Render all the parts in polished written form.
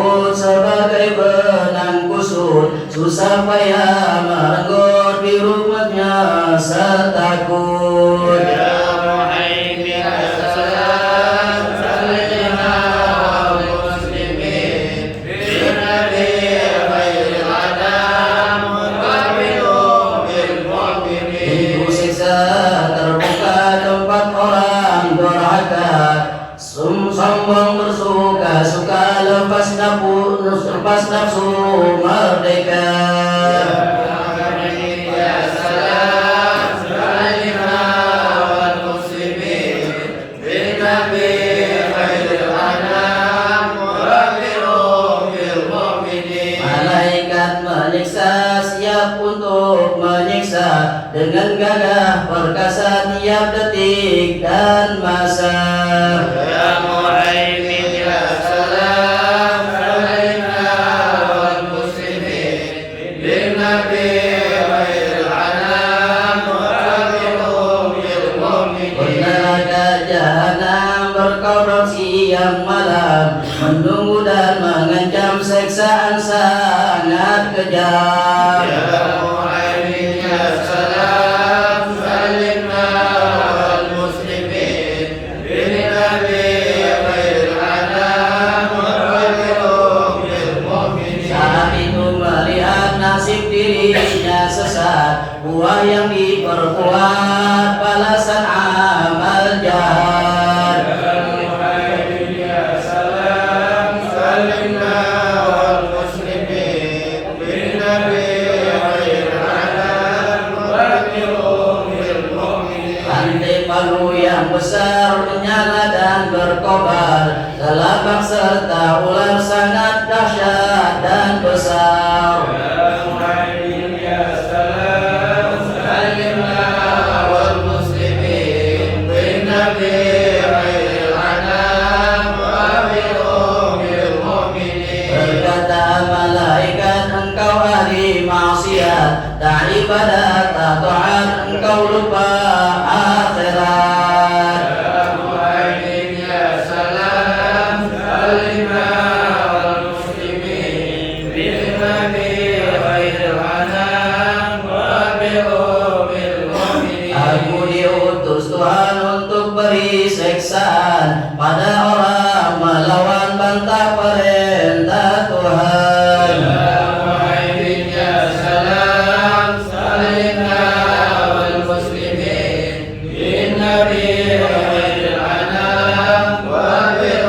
maut sebagai benang kusut, susah payah merenggut di rumahnya setakut. Sombong bersuka-suka lepas nafsu merdeka. Malaikat menyiksa, siap untuk menyiksa, dengan gagah perkasa tiap detik dan masa. Siang malam menunggu dan mengancam seksaan sangat kejam. Ya Muhaimin ya salam salimna wal muslimin bin nabi khairil anam wa bil mu'minin. Saat itu melihat nasib dirinya sesat, buah yang diperkuat balasan amal jahat. Besar menyala dan berkobar, gelabang serta ular sangat dahsyat dan besar. Ya Muhaimin ya salam salimna wal muslimin bin nabi khairil anam wa bil mu'minin. Berkata malaikat, engkau ahli maksiat, tak ibadat tak taat, engkau lupa akhirat. Seksaan pada orang melawan bantah perintah Tuhan. Ya Muhaimin ya salam salimna wal muslimin bin nabi khairil anam wa bil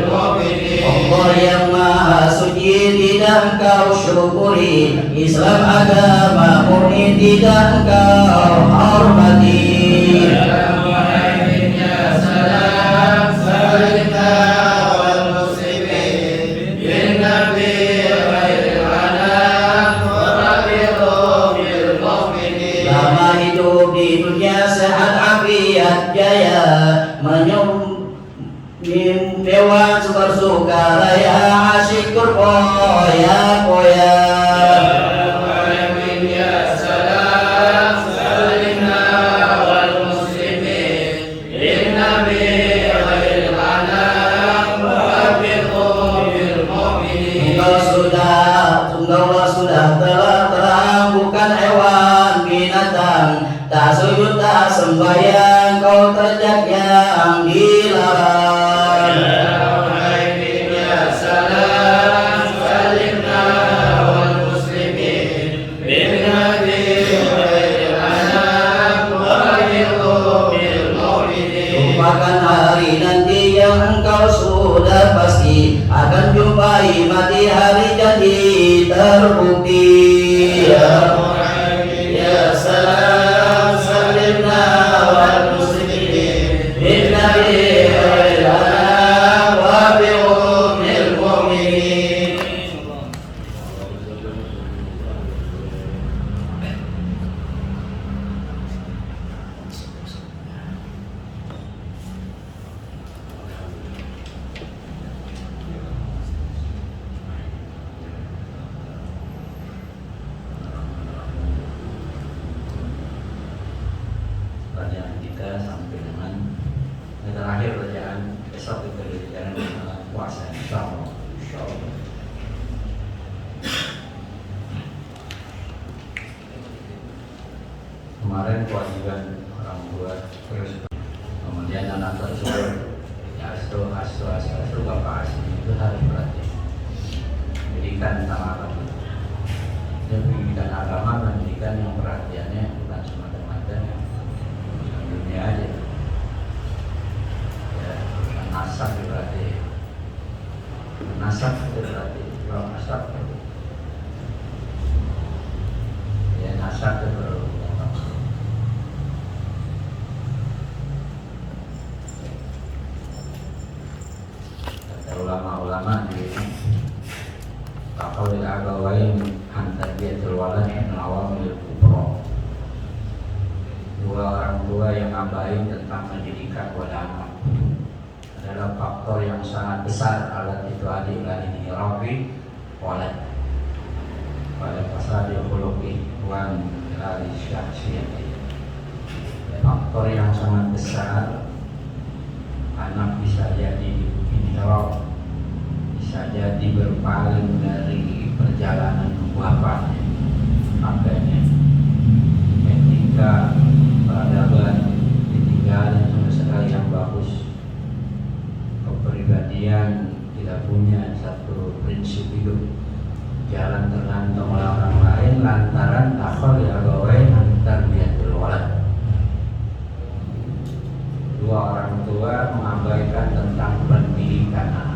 mu'minin. Allah yang maha suci tidak engkau syukuri, Islam agama murni tidak engkau hormati. Dewan bersuka raya asyik berpoya-poya. Ya Muhaimin ya salam salimna wal muslimin bin nabi khairil anam wa bil mu'minin. Engkau sudah telah terang, bukan hewan binatang, tak sujud tak sembahyang, kau terjak yang dilarang. Hari nanti yang engkau sudah pasti akan jumpai mati, hari janji terbukti. Ya Muhaimin ya salam salimna wal muslimin bin nabi khairil anam wa bil mu'minin. Bacaan kita sampai dengan terakhir bacaan besok itu jangan puasa insyaallah. kan kewajiban orang tua. Terus kemudian anak tersebut ya asu bapak asli itu harus perhatian. Pendidikan sama agama. Dan pendidikan agama, pendidikan yang perhatiannya bukan semata-mata yang dunia aja. Ya, nasab berarti, nasab itu berarti, kalau nasab itu, ya nasab itu baru. Kata ulama-ulama di Akal al-agawain antar dia terwalad melawan milik kubro. Dua orang tua yang abai tentang pendidikan kepada anak adalah faktor yang sangat besar alat itu adik dari hirafi walad pada pasal dikhuluqi wan dari syakhsiyati. Faktor yang sangat besar, anak bisa jadi inhiraf, bisa jadi berpaling dari perjalanan bapaknya, kakeknya, ketika peradaban ditinggalin sama sekali yang bagus, kepribadian tidak punya satu prinsip hidup, jalan tergantung oleh orang lain lantaran akhal ya gawain antar biatul walad. Dua orang tua mengabaikan tentang pendidikan anak.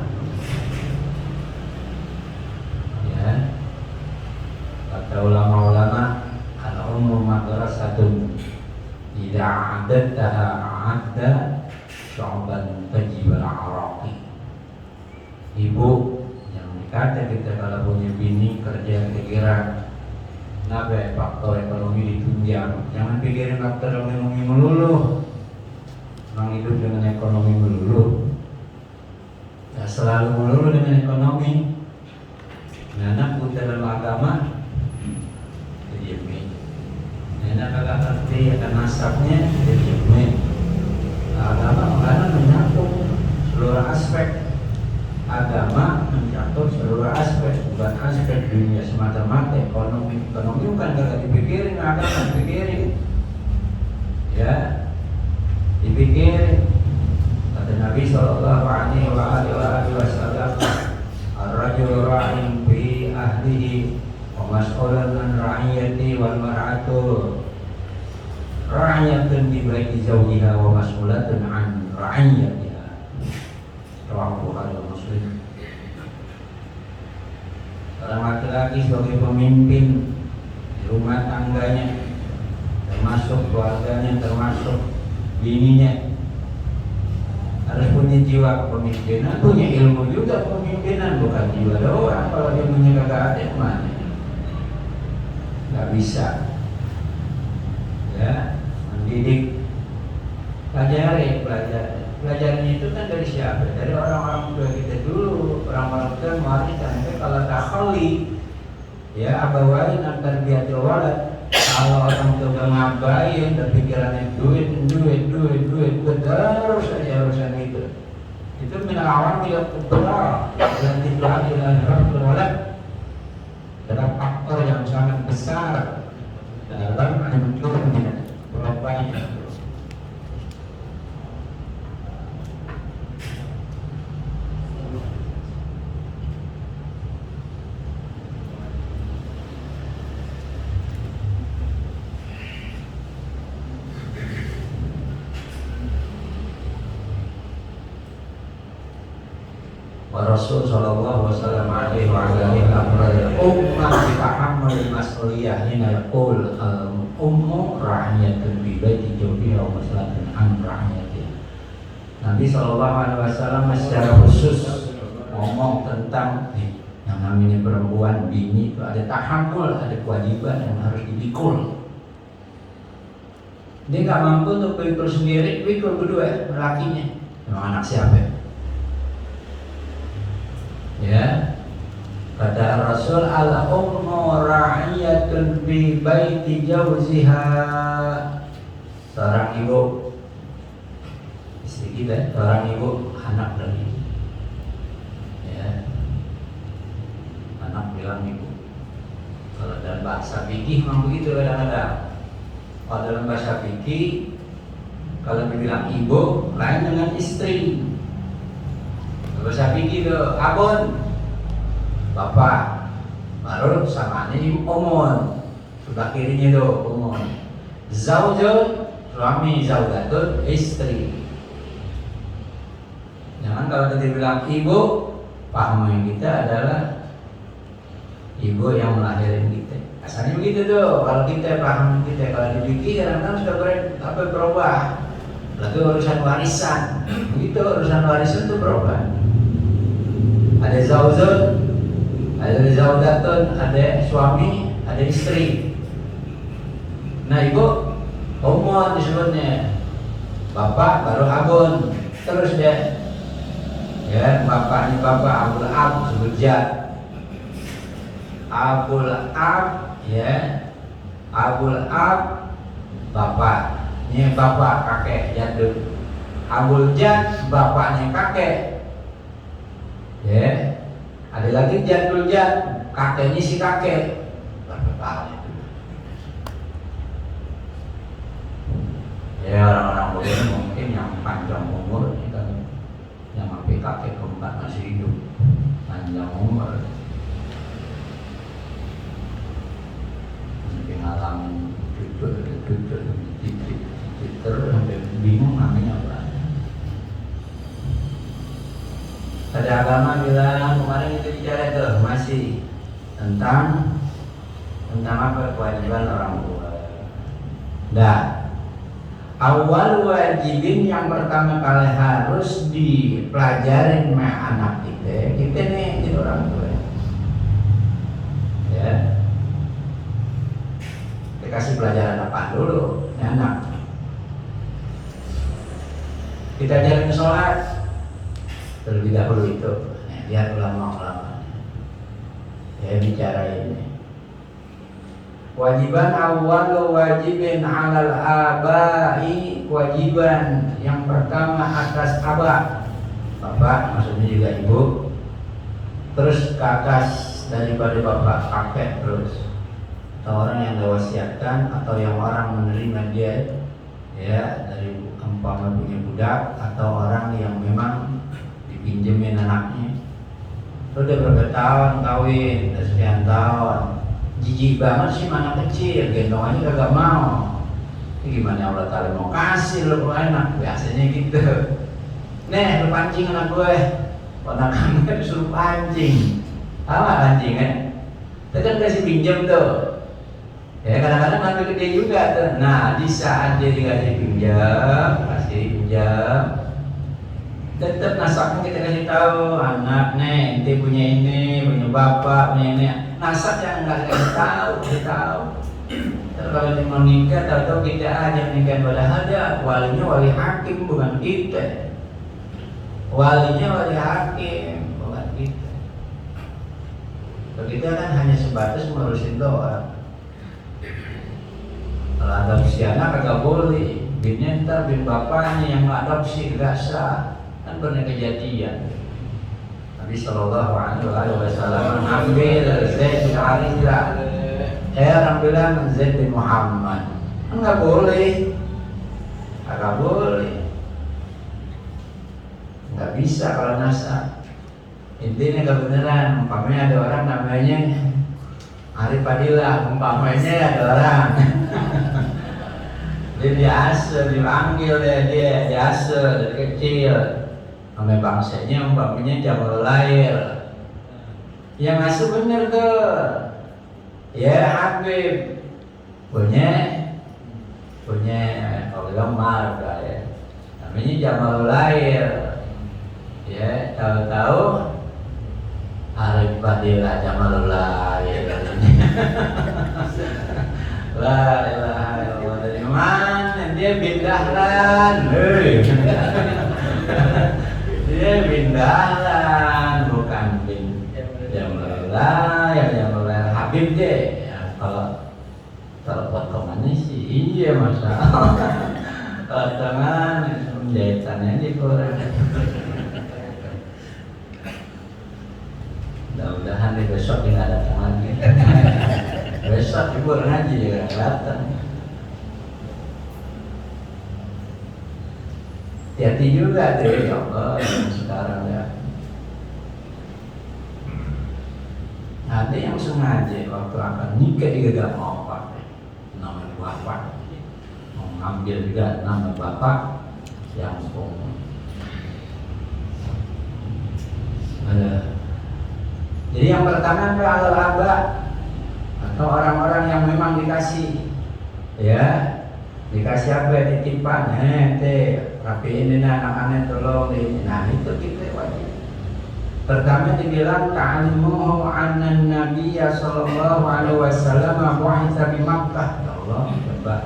Kata ulama-ulama, al-ummu madrasatun idza a'addaha a'adda syu'ban tajibal araqi. Ibu yang dikata kita kalau punya bini kerja kira nabe faktor ekonomi ditunjang. Jangan pikirin faktor ekonomi melulu. Orang hidup dengan ekonomi melulu. Ya selalu melulu dengan ekonomi. Anak buta dalam agama jadi anak agak ngerti akan nasabnya jadi agama karena menyangkut seluruh aspek agama, mencakup seluruh aspek, bukan aspek dunia semata-mata. Ekonomi bukan kagak dipikirin, agama dipikirin ya, dipikirin. Kata Nabi SAW, ar-rajul ra'in fi ahlihi wa mas'ulun an ra'iyati wal mar'atu ra'iyatun bi baiti zawjiha wa mas'ulatun an ra'iyatiha. Rawahu Bukhari wa Muslim. Orang laki-laki sebagai pemimpin di rumah tangganya, termasuk keluarganya, termasuk bininya, harus punya jiwa kepemimpinan, punya ilmu juga kepemimpinan, bukan jiwa doang. Kalau dia punya kagak ada mana, nggak bisa. Ya, mendidik, pelajaran itu kan dari siapa? Dari orang-orang tua kita dulu. Orang-orang tua mewariskan. Kalau takhali, ya abawain antar biatul walad. Kalau orang tua ngabain, pikirannya duit, terus saja urusan itu. Itu minal awam tidak kubra dan tidak adil walad. Adalah faktor yang sangat besar dalam hancurnya perubahan. Rasul sallallahu alaihi wasallam ummah ditahammal mas'uliyah hina yaqul ummu ra'iyatun bi baiti jawbiha wa masalatun an ra'iyatiha. Nabi sallallahu alaihi wasallam secara khusus ngomong tentang yang namanya perempuan bini itu ada tahammul, ada kewajiban yang harus dipikul. Dia nggak mampu untuk pikul sendiri, pikul berdua lakinya. Memang anak siapa? Ya, kata Rasul al-ummu ra'iyatun bi baiti jawziha. Seorang ibu, istri kita, seorang ibu anak lagi. Ya, anak bilang ibu. Kalau dalam bahasa fikih memang begitu kadang-kadang. Kalau dalam bahasa fikih, kalau dibilang ibu lain dengan istri. Bahasa fikih itu abon, bapak, baru samanya umum, sebelah kirinya itu umum. Zaujun, suami, zaudatun, istri. Jangan kalau kita bilang ibu, pahaman kita adalah ibu yang melahirin kita. Asalnya begitu tuh. Kalau kita paham kita, kalau dipikir kadang-kadang sudah berubah. Lalu urusan warisan, begitu urusan warisan itu berubah. Ada zaujun, ada zaudatun, ada suami, ada istri. Nah ibu, umum disebutnya. Bapak baru abun, terus dia. Ya, bapaknya bapak abul ab sebut jad. Abul ab, ya, abul ab bapaknya bapak kakek jadul. Abul jad bapaknya kakek. Ya, ada lagi jadul jad, kakeknya si kakek. Bapak itu. Ya orang-orang boleh mungkin yang panjang umur kan. Yang sampai kakek keempat masih hidup, panjang umur, sampai ngalamin cucu terus sampai bingung namanya apa. Ada agama bilang kemarin itu bicara itu masih tentang apa kewajiban orang tua. Dan awal wajibin yang pertama kali harus dipelajarin sama anak kita nih jadi orang tua. Ya, dikasih pelajaran apa dulu, ya, anak. Kita ajarin sholat terlebih dahulu itu. Lihat ulama-ulama. Ya bicara ini. Kewajiban awal wajibin alal abai, kewajiban yang pertama atas abah, bapak maksudnya juga ibu, terus kakak daripada bapak kakek, terus atau orang yang diwasiatkan atau yang orang menerima dia, ya dari umpama punya budak atau orang yang memang dipinjemin anaknya, udah berapa tahun kawin, udah sekian tahun. Jijik banget sih mana kecil, gendong aja kagak mau. Ini gimana Allah Ta'ala mau kasih lo anak, biasanya gitu. Nih, lu pancing anak gue. Ponakan gue disuruh pancing. Tahu gak pancing kan? Kita kan kasih pinjam tuh. Ya kadang-kadang ngambil ke dia juga tuh. Nah di saat dia dikasih pinjam, kasih pinjam, tetap nasabnya kita kasih tahu, anak nih, ente punya ini, punya bapak, punya ini. Nasab yang nggak dikasih tahu, kita tahu. Kalau dia mau nikah, tahu kita aja nikah, padahal dia walinya wali hakim bukan kita. Walinya wali hakim bukan kita. Kalau kita kan hanya sebatas ngurusin doa. Kalau adopsi anak kagak boleh, binnya ntar bin bapaknya yang adopsi gak sah, kan pernah kejadian. Nabi Sallallahu Alaihi Wasallam ambil Zaid bin Harithah, orang bilang Zaid bin Muhammad, nggak boleh, nggak bisa kalau nasab. Intinya kebenaran, umpamanya ada orang namanya Arif Fadilah, umpamanya ada orang dia biasa dipanggil dia biasa dari kecil. Sampai bangsanya umpamanya Jamal lahir, yang asuh bener tuh, ya Habib punya Lemar ya, namanya Jamal lahir, ya tahu-tahu Arif Fadilah Jamal lahir. La ilaha illallah, dari mana dia bindahlan, dia bindahlan bukan bin Jamalullah ya Jamalullah Habib deh ya, kalau potongannya sih iya masalah potongan jahitannya dikurang. Mudah-mudahan nih besok dia nggak datang lagi. Besok ibu ngaji ya datang. hati-hati juga tuh ya Allah yang sekarang ya. Ada yang sengaja waktu akan nikah dia gak mau pakai nama bapak, mau ngambil juga nama bapak yang jadi yang pertama itu al-aba atau orang-orang yang memang dikasih, ya dikasih apa titipan, rapiin ini anak-anak tolong ini. Nah itu kita wajib. Pertama dibilang ta'alimuhu anna nabiyya sallallahu alaihi wasallam bu'itsa bi Makkah. Ya Allah, coba.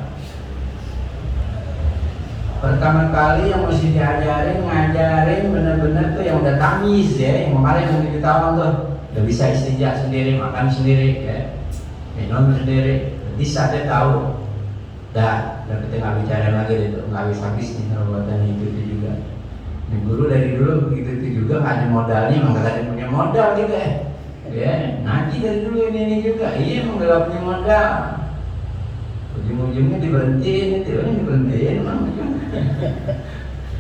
Pertama kali yang mesti diajarin, ngajarin benar-benar tuh yang udah tamis ya, yang kemarin yang 7 tahun tuh udah bisa istinja sendiri, makan sendiri ya, minum sendiri, bisa dia tahu. Dah kita nggak bicara lagi itu, nggak habis-habis nih perbuatan itu juga. Nih guru dari dulu begitu itu juga nggak ada modalnya, emang nggak ada punya modal gitu ya. Ngaji dari dulu ini juga, iya emang nggak punya modal. Ujung-ujungnya diberhentiin itu, diberhentiin emang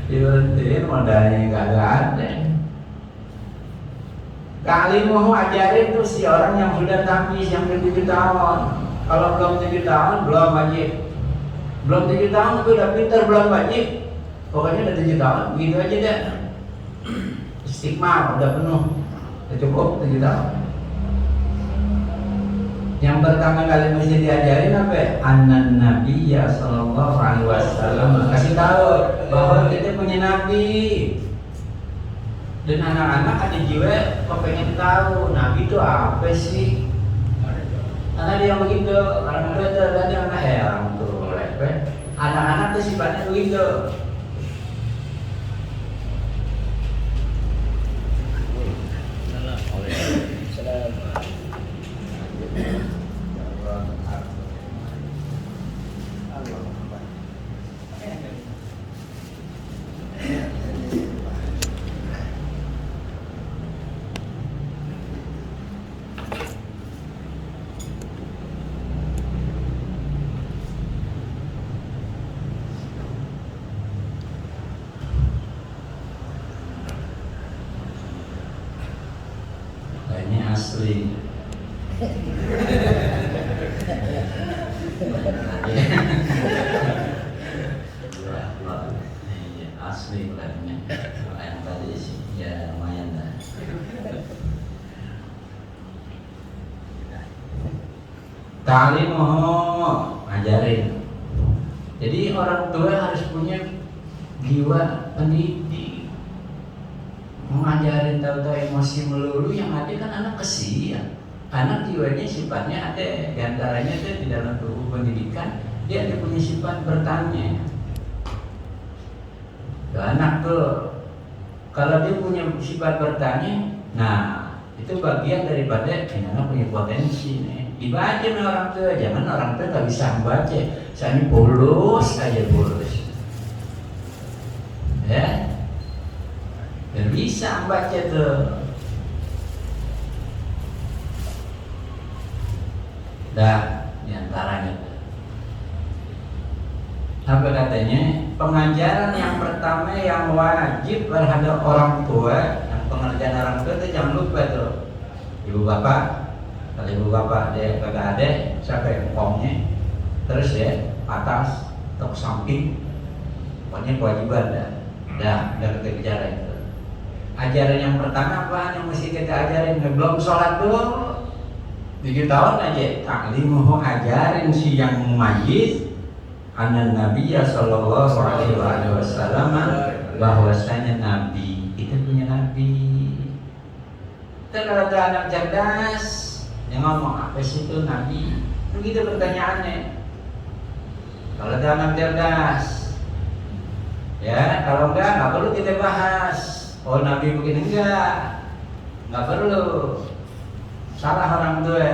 diberhentiin modalnya nggak ada. Kali mau ajarin tuh si orang yang sudah tampis yang 7 tahun. Kalau belum 7 tahun belum wajib. Belum 7 tahun tapi udah pintar belum wajib. Pokoknya udah 7 tahun begitu aja deh. Istiqmal udah penuh, udah cukup 7 tahun. Yang pertama kali mesti diajarin apa? Annan Nabiyya sallallahu alaihi wasallam, kasih tahu bahwa kita punya nabi. Dan anak-anak ada jiwa kepengen tahu nabi itu apa sih? Karena dia begitu, orang tua itu ada anak orang tua, anak-anak tuh sifatnya begitu. Ini asli. Asli bukannya. Yang tadi sih ya lumayan lah. Ta'limuhu, ngajarin. Jadi orang tua harus punya jiwa pendidik. Mengajarin tahu-tahu emosi melulu yang ada kan anak kesian. Anak jiwanya sifatnya ada, diantaranya itu di dalam tubuh pendidikan dia ada punya sifat bertanya. Anak tuh kalau dia punya sifat bertanya, nah itu bagian daripada anak punya potensi nih. Dibaca sama orang tua, jangan orang tua nggak bisa membaca, saya bolos aja bolos, ya, dan bisa membaca tuh. Dah, diantaranya apa katanya? Pengajaran yang pertama yang wajib terhadap orang tua, yang pengerjaan orang tua itu jangan lupa tuh, ibu bapak. Kalau ibu bapak dia kagak ada, siapa yang ngomongnya? Terus ya, atas atau ke samping, pokoknya kewajiban dah kita bicara itu. Ajaran yang pertama apa yang mesti kita ajarin? Belum sholat dulu 7 tahun aja, ta'limuhu, ajarin si yang mayit anna nabiyya sallallahu alaihi wasallam, bahwasanya nabi kita punya nabi. Kita kalau ada anak cerdas yang ngomong apa sih itu nabi, begitu pertanyaannya. Kalau ada anak cerdas, ya kalau nggak perlu kita bahas. Oh nabi begini nggak perlu. Salah orang tua,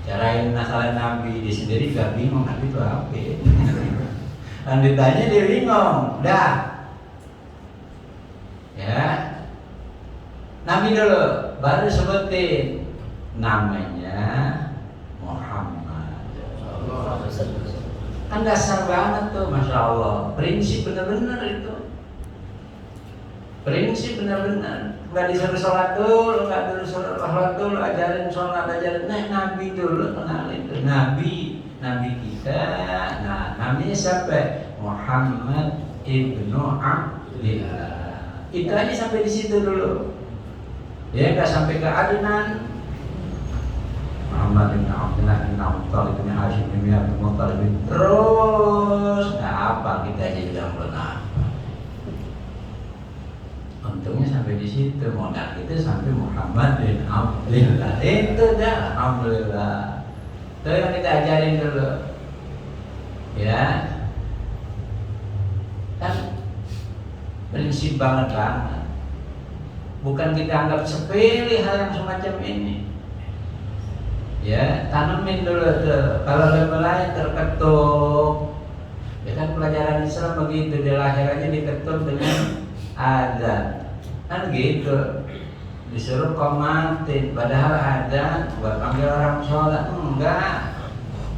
carain masalah nabi dia sendiri gak bingung nabi itu apa. Dan ditanya dia bingung, dah. Ya, nabi dulu, baru sebutin namanya Muhammad. Kan dasar banget tuh, masya Allah. Prinsip bener-bener itu. prinsip benar-benar. Nggak disuruh sholat dulu, nggak disuruh sholat dulu, ajarin sholat, ajarin. Nah, Nabi dulu kenalin tuh. Nabi kita. Nah, namanya siapa? Muhammad ibnu Abdillah. Itu aja sampai di situ dulu. Ya, nggak sampai ke Adnan. Muhammad bin Abdullah bin Abdullah bin Hashim bin Abdul Muttalib terus nggak apa kita aja bilang benar. Untungnya sampai di situ, modal kita sampai Muhammad bin Abdullah itu dah, alhamdulillah. Itu yang kita ajarin dulu, ya. Kan prinsip banget. Bukan kita anggap sepele hal yang semacam ini. Ya, tanamin dulu tuh. Kalau level lain terketuk, ya kan pelajaran Islam begitu, dia lahir aja diketuk dengan azan, kan gitu. Disuruh komatin, padahal azan buat panggil orang sholat enggak.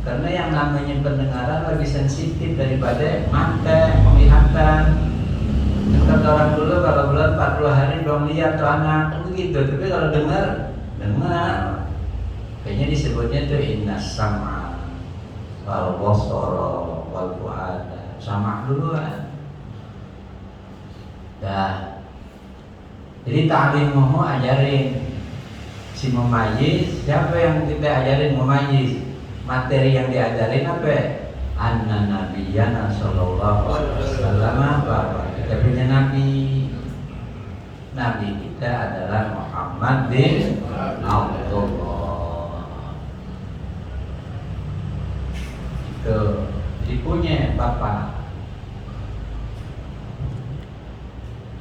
Karena yang namanya pendengaran lebih sensitif daripada mata, penglihatan. Kata orang dulu kalau bulan 40 hari belum lihat tuh anak, kan begitu. Tapi kalau dengar. Kayaknya disebutnya tuh innas sama wal basara wal fuada, sama duluan. Dah. Jadi ta'limuhu ajarin si mumayyiz. Siapa yang kita ajarin mumayyiz? Materi yang diajarin apa? Anna nabiyyana sallallahu alaihi wasallam, bahwa kita punya nabi. Nabi kita adalah Muhammad bin Abdullah. Tuh, jadi punya bapak.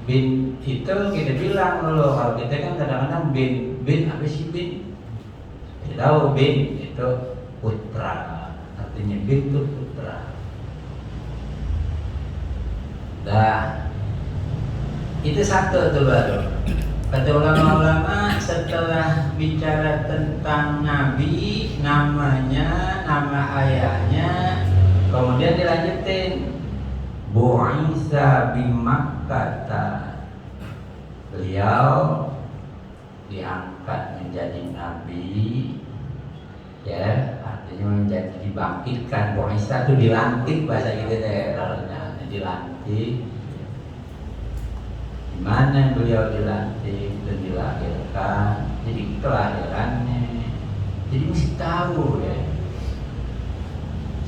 Bin itu kita bilang dulu, kalau kita kan kadang-kadang bin apa sih bin? Kita tahu bin itu putra, artinya bin itu putra. Dah, itu satu tuh baru. Kata ulama-ulama setelah bicara tentang Nabi, namanya, nama ayahnya, kemudian dilanjutin Bu'isa bin Makkah. Beliau diangkat menjadi Nabi, ya, artinya menjadi dibangkitkan. Bu'isa itu dilantik bahasa kita deh, dilantik. Di mana beliau dilantik dan dilahirkan, jadi kelahirannya, jadi mesti tahu ya,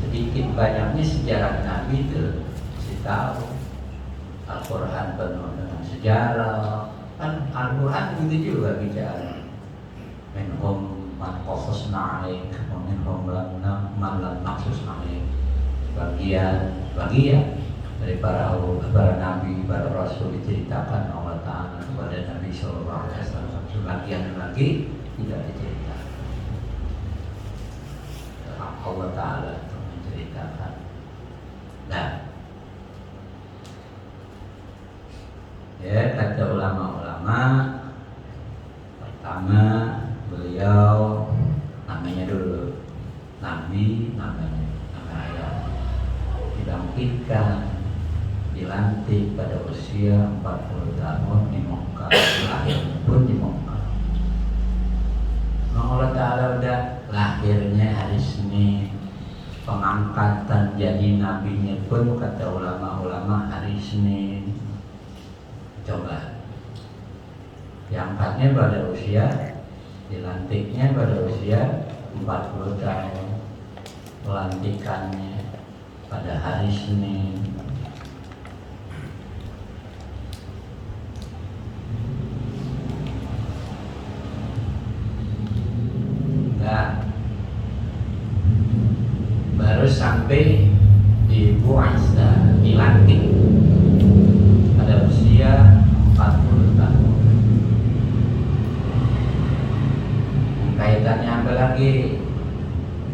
sedikit banyaknya sejarah Nabi itu mesti tahu. Al-Quran penuh dengan sejarah, kan Al-Quran gitu juga bicara. Minhum man qasasna 'alaik wa minhum man lam naqsus 'alaik. Bagian dari para nabi, para rasul diceritakan Allah Ta'ala kepada Nabi Sallallahu Alaihi Wasallam. Sebagian lagi tidak diceritakan. Allah Ta'ala menceritakan. Nah, ya, kata ulama-ulama, pertama beliau namanya dulu Nabi, namanya nama ayah, dibangkitkan, dilantik pada usia 40 tahun di Mekah, lahir pun di Mekah. Allah Ta'ala udah lahirnya hari Senin, pengangkatan jadi nabinya pun kata ulama-ulama hari Senin. Coba, diangkatnya pada usia, dilantiknya pada usia 40 tahun, pelantikannya pada hari Senin. Baru sampai di Bu'isa, dilantik pada usia 40 tahun. Kaitannya apa lagi?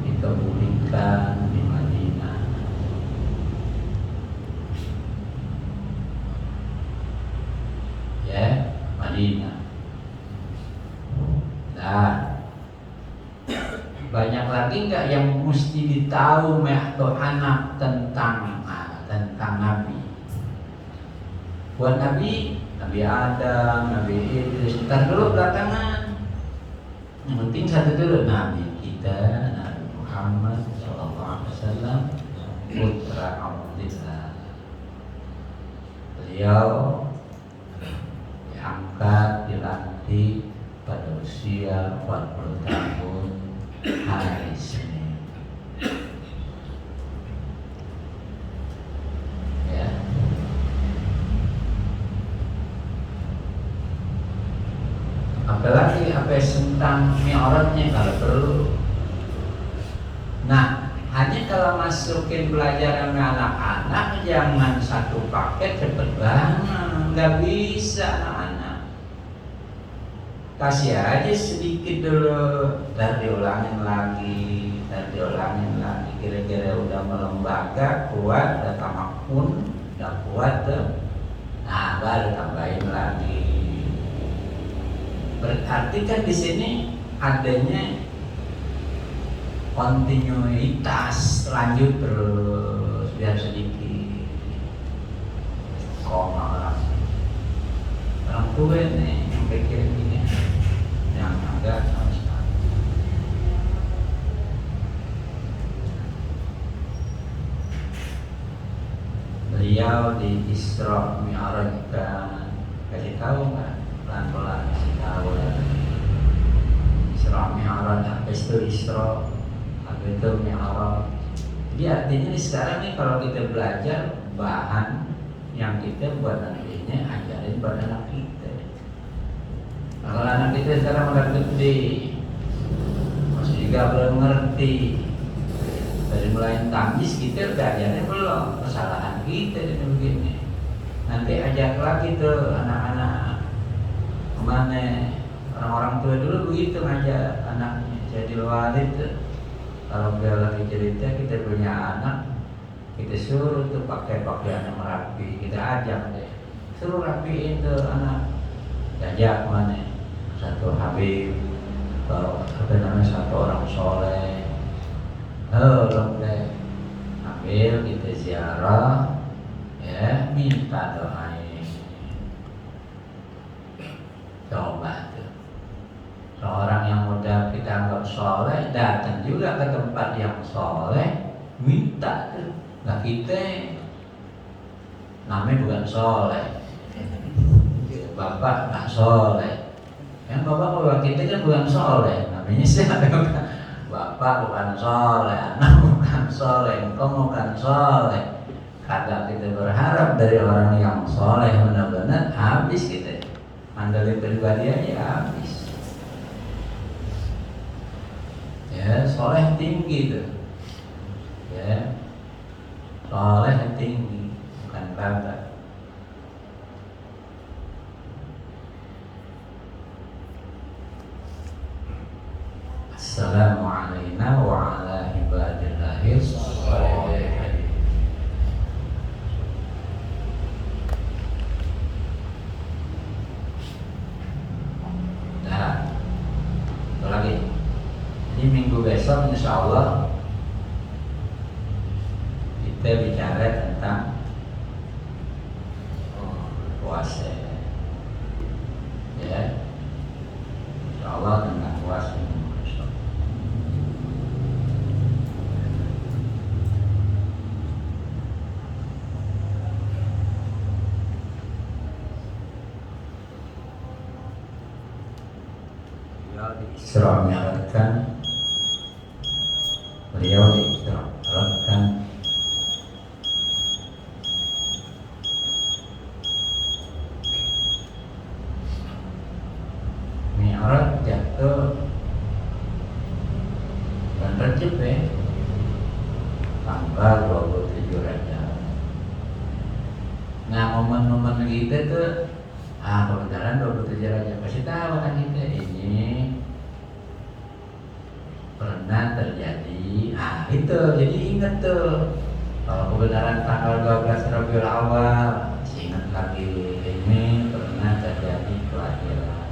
Dikebumikan di Madinah. Ya, Madinah. Nah, banyak lagi nggak yang mesti ditahu atau anak tentang Nabi? Buat Nabi Nabi Adam, Nabi Idris, ntar dulu belakangan. Yang penting satu dulu, Nabi kita, Nabi Muhammad SAW, putra Abdillah. Beliau diangkat, dilantik pada usia 40 tahun hari Senin. Ya. Apalagi apa tentang mi'rajnya kalau perlu. Nah, hanya kalau masukin pelajaran anak-anak jangan satu paket cepet banget, nggak bisa anak-anak. Kasih aja sedikit dulu, dan diulangin lagi, kira-kira udah melembaga, kuat, udah tamakun, udah kuat tuh. Nah, baru tambahin lagi. Berarti kan di sini adanya kontinuitas, lanjut terus biar sedikit koma orang tua nih yang pikir gini, yang agak sama sekali. Beliau di Isra Mi'raj kan, kasih tahu nggak, pelan-pelan kasih tahu ya. Isra Mi'raj, apa itu Isra, apa itu Mi'raj. Jadi artinya nih sekarang nih kalau kita belajar bahan yang kita buat nantinya ajarin buat anak kita. Kalau anak kita sekarang udah gede, masih juga belum ngerti. Dari mulai tamjiz kita udah ajarin belum, kesalahan kita ini begini. Nanti ajak lagi tuh anak-anak kemana. Orang-orang tua dulu begitu ngajak anaknya. Jadi walid tuh, kalau dia lagi cerita kita punya anak, kita suruh tuh pakai pakaian yang rapi, kita ajak deh, suruh rapiin tuh anak, ajak mana, satu habib, atau apa namanya, satu orang soleh, deh, ambil kita ziarah, ya minta doain, coba tuh, seorang yang udah kita anggap soleh datang juga ke tempat yang soleh, minta tuh. Nah kita namanya bukan soleh, bapak nggak soleh, yang bapak kita kan bukan soleh, namanya siapa? Bapak bukan soleh, anak bukan soleh, engkau bukan soleh. Kagak kita berharap dari orang yang soleh benar-benar, habis kita mandalin pribadi aja habis. Ya soleh tinggi tuh, ya. Soleh yang tinggi, bukan kagak. Assalamualaikum warahmatullahi wabarakatuh. Nah, satu lagi. Ini minggu besok insya Allah kita bicara tentang puasa, ya, insya Allah tentang puasa. Isra Mi'rajkan, beliau diisrakan Mi'raj jatuh bulan Rajab ya, tanggal 27 Rajab. Nah momen-momen kita tuh kebenaran 27 Rajab kasih tahu kan kita ini pernah terjadi. Itu jadi ingat tuh, kalau kebenaran tanggal 12 Rabiul Awal, ingat lagi ini pernah terjadi kelahiran.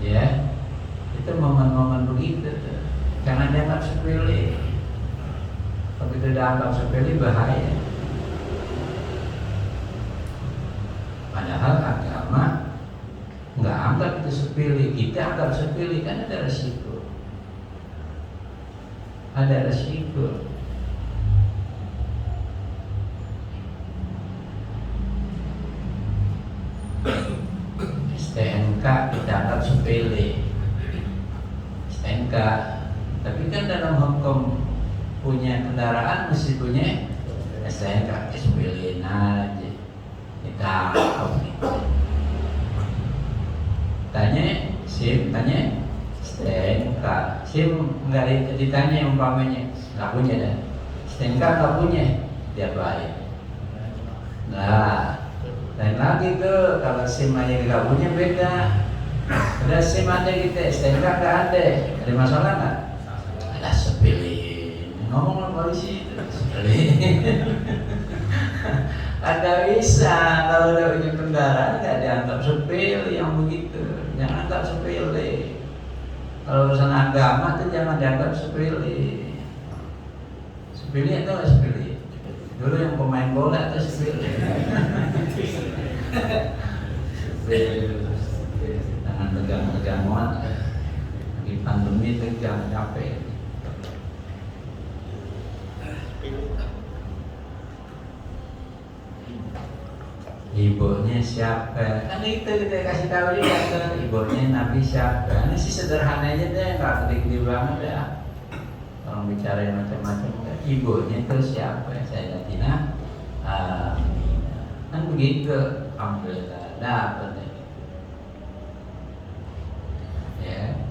Ya, itu momen-momen begitu tuh. Jangan dianggap sepele. Kalau kita dianggap sepele bahaya. Padahal agama nggak anggap itu sepele, kita anggap sepele, kan ada resiko. Ada resiko. STNK kita anggap sepele, STNK, tapi kan dalam hukum punya kendaraan mesti punya STNK, sepelein aja. Kita tanya SIM, tanya STNK, SIM nggak ditanya umpamanya nggak punya dah, STNK nggak punya, dia baik. Nah, lain lagi tuh kalau SIM aja nggak punya beda. Ada SIM ada kita, STNK nggak ada masalah nggak? Ada sepele, ngomong sama polisi itu sepele. Ada bisa kalau udah punya kendaraan nggak dianggap sepele yang begitu, jangan anggap sepele. Kalau urusan agama tuh jangan dianggap sepele. Sepele itu sepele. Dulu yang pemain bola itu sepele. Jangan tegang-tegang banget. Di pandemi tegang capek. Ibunya siapa? Kan itu kita kasih tahu juga kan, ibunya Nabi siapa? Ini sih sederhana aja deh, nggak gede-gede banget ya. Orang bicara macam-macam, ibunya itu siapa? Sayyidatina Aminah. Kan begitu, alhamdulillah dapat deh. Ya,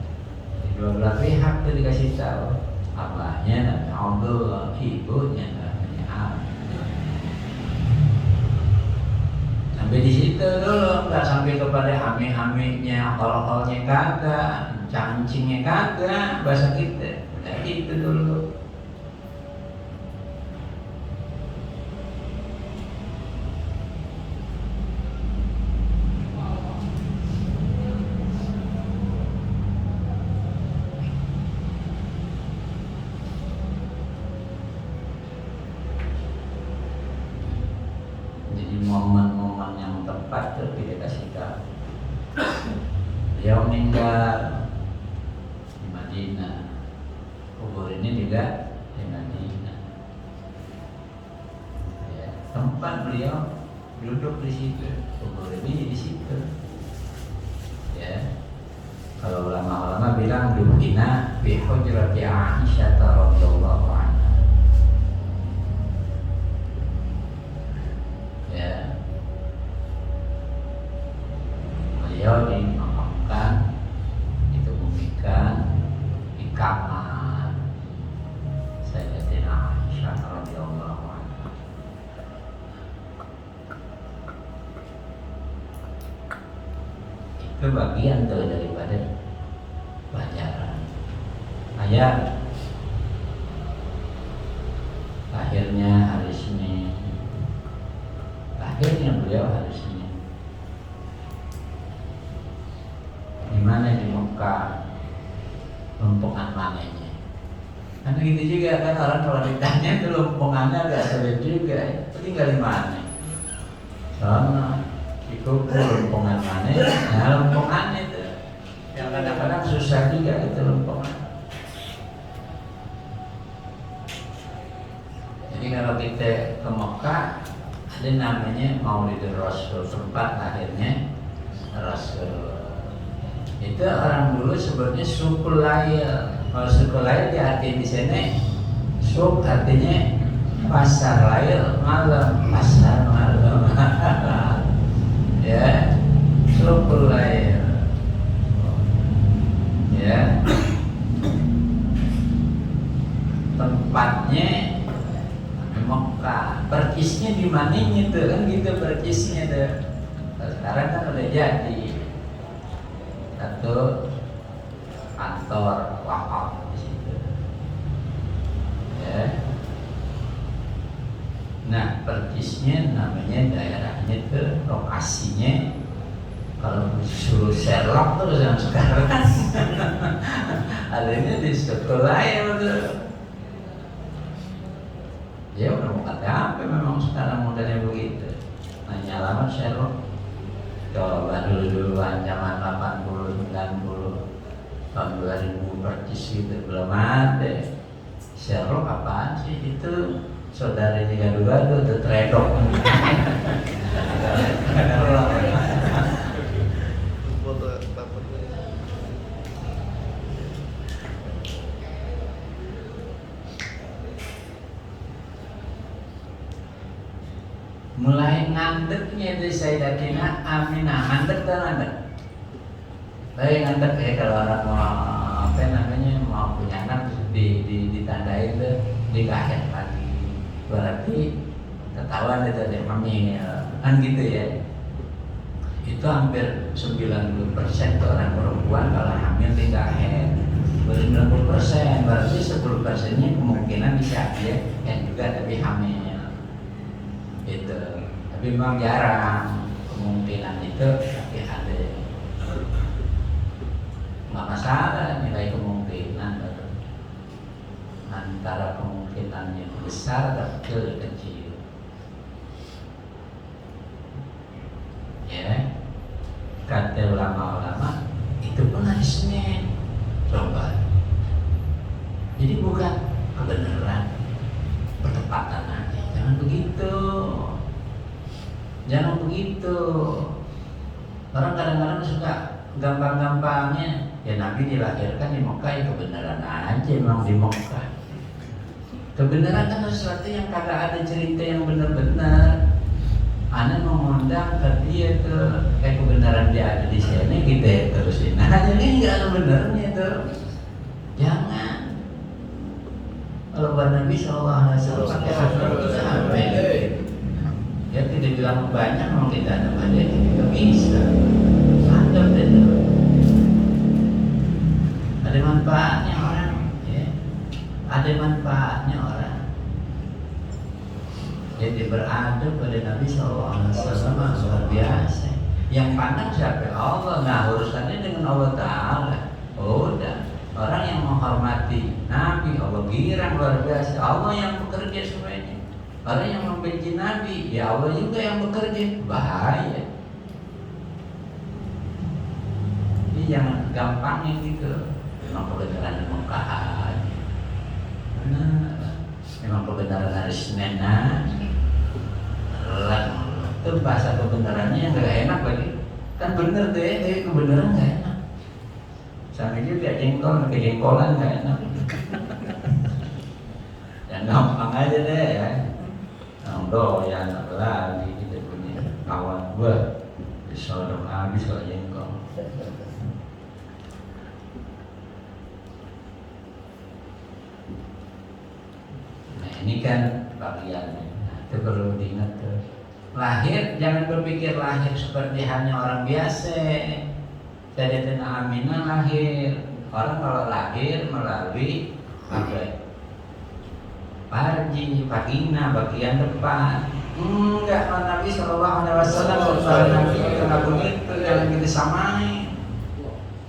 di dua belah pihak tuh dikasih tahu. Abahnya namanya Abdullah, ibunya namanya Aminah. Sampai di situ dulu, nggak sampai kepada hami-haminya, hol-holnya kagak, cancingnya kagak, bahasa kita. Kayak gitu dulu. Jadi momen-momen yang tepat tuh kita kasih tahu. Beliau meninggal di Madinah, kubur ini juga di Madinah. Ya, tempat beliau duduk di situ, kubur ini di situ. Ya, kalau ulama-ulama bilang dukina bi hujrati Aisyah radhiyallahu anha. Ya, beliau dimakamkan, dikebumikan di kamar Sayyidatina Aisyah radhiyallahu anha. Itu bagian tuh daripada pelajaran. Ayat lahirnya hari Senin, lahirnya beliau hari Senin. Di mana? Di Mekah. Lumpungan mananya? Kan gitu juga kan, orang kalau ditanya itu lumpungannya agak sulit juga ya. Tinggal di mana? Sana dikubur lumpungan mana? Nah, lumpungan itu yang kadang-kadang susah juga itu lumpungan. Jadi kalau kita ke Mekah, ada namanya Maulidul Rasul, tempat lahirnya Rasul. Itu orang dulu sebutnya Sukul Lail. Kalau Sukul Lail diartikan di sini, Suk artinya pasar, Lail malam, pasar malam. Ya, Sukul Lail. Ya, tempatnya Mekah. Percisnya di mananya tuh kan gitu, percisnya tuh. Sekarang kan udah jadi satu kantor wakaf di situ. Ya. Nah, percisnya namanya, daerahnya tuh, lokasinya kalau disuruh Sherlock tuh yang sekarang adanya di sekolah ya tuh. Ya udah bukan HP memang sekarang modelnya begitu. Nanya alamat Sherlock, Coba dulu-duluan zaman 80, 90, tahun 2000 percis gitu belum ada. Sherlock apaan sih itu? Saudaranya gado-gado tuh tredok. Mulai ngandeknya itu Sayyidatina Aminah, ngandek kan ngandek. Tapi ngandek ya kalau orang mau apa namanya mau punya anak ditandain tuh dikahet lagi. Berarti ketahuan itu dari mami kan gitu ya. Itu hampir 90% orang perempuan kalau hamil dikahet. 90% berarti 10%-nya kemungkinan bisa ya yang juga tapi hamil. Itu tapi memang jarang kemungkinan itu tapi ada nggak masalah nilai kemungkinan antara kemungkinannya besar atau kecil ya kata ulama-ulama itu pun hari Senin coba jadi bukan kebenaran pertepatan aja. Jangan begitu. Orang kadang-kadang suka gampang-gampangnya. Ya Nabi dilahirkan di Mekah ya kebenaran aja memang di Mekah. Kebenaran kan sesuatu yang kagak ada cerita yang benar-benar. Anda mengundang ke dia tuh kebenaran dia ada di sini kita terusin. Nah jadi nggak ada benernya tuh. Jangan. Kalau Nabi SAW pakai referensi sampai ya tidak bilang banyak, mau kita ada banyak juga bisa. Ada betul. Ada manfaatnya orang, ya. Ada manfaatnya orang. Jadi beradab pada Nabi SAW luar biasa. Yang pandang siapa? Allah. Nah urusannya dengan Allah Taala. Udah. Orang yang menghormati Nabi, Allah girang luar biasa. Allah yang bekerja semuanya. Orang yang membenci Nabi, ya Allah juga yang bekerja. Bahaya. Ini jangan gampangnya gitu. Memang kebenaran Mekah aja. Memang kebenaran hari Senin itu bahasa kebenarannya yang gak enak lagi. Kan bener deh, tapi kebenaran gak enak. Sampai juga jengkol, pakai jengkolan gak enak. Yang gampang aja deh ya. Doyan lagi kita punya kawan gua disodok habis kalau jengkol. Nah ini kan bagiannya. Nah, itu perlu diingat tuh. Lahir jangan berpikir lahir seperti hanya orang biasa. Sayyidatina Aminah lahir. Orang kalau lahir melalui apa? Farji, vagina, bagian depan. Enggak, Nabi SAW kalau Nabi itu begitu, jangan kita samain.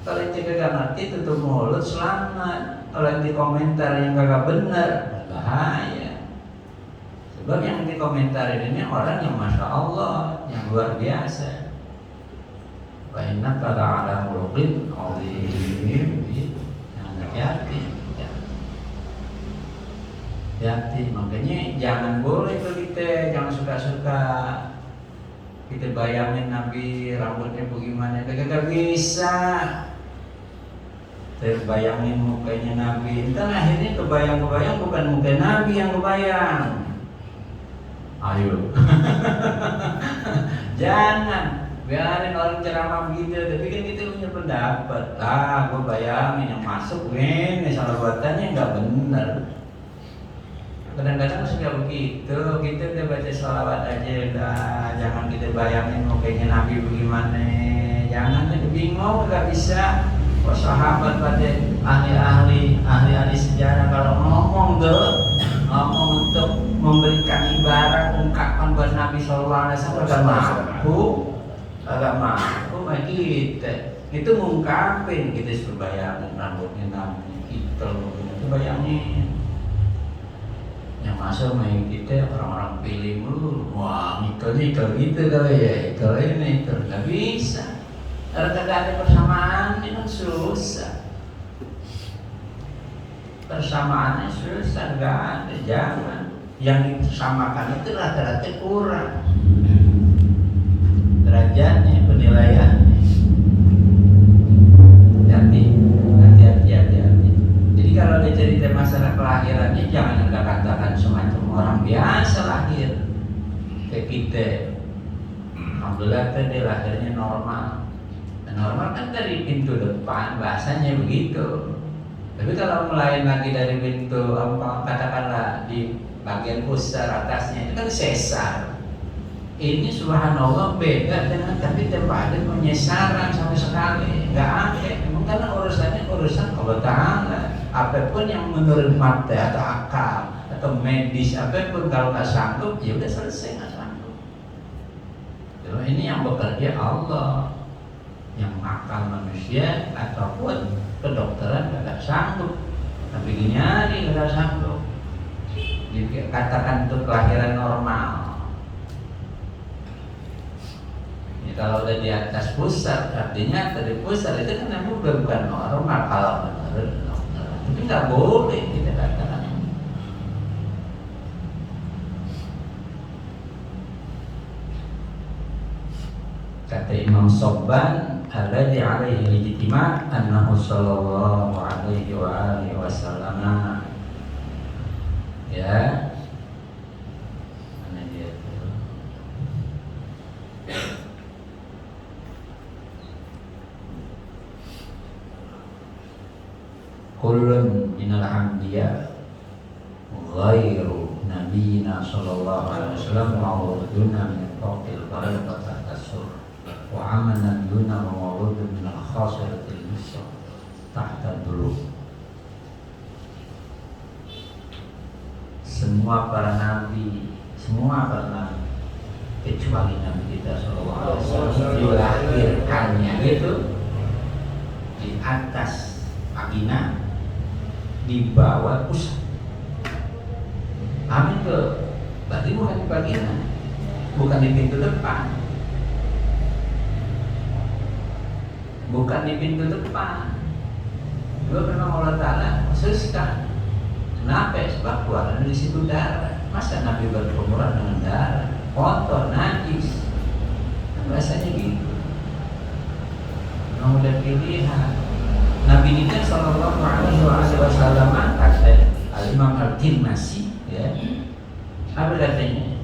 Kalau yang kagak ngerti tutup mulut selamat. Kalau yang di komentar yang kagak benar bahaya. Sebab yang di komentar ini orang yang masya Allah, yang luar biasa. Wa innaka la'ala khuluqin 'azim. Yang hati-hati. Hati, makanya jangan boleh tuh kita, jangan suka-suka kita bayangin Nabi rambutnya bagaimana, kagak bisa. Terbayangin mukanya Nabi, entar akhirnya kebayang-kebayang bukan muka Nabi yang kebayang. Ayo, jangan biarin orang ceramah begitu, tapi kan kita punya pendapat. Gue bayangin yang masuk ini salah buatannya nggak benar. Kadang-kadang suka begitu, kita udah baca sholawat aja udah, jangan kita bayangin mukanya Nabi bagaimana, jangan kita bingung, nggak bisa. Kok sahabat pada ahli-ahli sejarah kalau ngomong untuk memberikan ibarat ungkapan buat Nabi SAW agak mampu, kita itu ngungkapin, kita suruh bayangin rambutnya Nabi, itu bayangin. Yang masuk main kita orang-orang pilih mulu, wah ikut gitu kali ya, ikut ini ikut, nggak bisa. Kalau tidak ada persamaan itu susah. Persamaannya susah, nggak ada, jangan. Yang disamakan itu rata-rata kurang derajatnya, penilaiannya. Hati-hati. Jadi kalau ada cerita masalah kelahirannya, jangan Anda katakan semacam orang biasa lahir kayak kita. Alhamdulillah tadi lahirnya normal. Normal kan dari pintu depan, bahasanya begitu. Tapi kalau mulai lagi dari pintu apa katakanlah di bagian pusar atasnya itu kan sesar. Ini subhanallah beda dengan tapi tempatnya penyesaran sama sekali, nggak ada. Memang karena urusannya urusan Allah Ta'ala. Apapun yang menurut mata atau akal atau medis apapun kalau nggak sanggup ya udah selesai, nggak sanggup. Jadi ini yang bekerja Allah, yang akal manusia ataupun kedokteran nggak sanggup. Tapi gini hari nggak sanggup. Jadi katakan itu kelahiran normal. Ya, kalau udah di atas pusat, artinya dari pusat itu kan memang udah bukan normal kalau menurut dokter. Tapi nggak boleh kita katakan. Kata Imam Sobban, alladzi alaihi al-ijtima' annahu sallallahu alaihi wa alihi wasallam. Ya. Mana dia tuh? Kullun minal anbiya ghairu nabiyina sallallahu alaihi wasallam ma'ruduna min fawqil barakati at-tasur wa amanan duna ma'rudun min al-khasiratil yusra tahta dulu. Semua para nabi kecuali Nabi kita sallallahu alaihi wasallam dilahirkannya itu di atas vagina, di bawah pusat. Amin ke, berarti bukan di vagina, bukan di pintu depan, bukan di pintu depan. Dua memang Allah Ta'ala khususkan. Kenapa? Sebab keluaran dari situ darah. Masa Nabi berumuran dengan darah? Kotor, najis. Kan bahasanya gitu. Memang udah pilihan. Nabi kita sallallahu alaihi wasallam kata Al-Imam Al-Tirmidzi, ya. Apa katanya?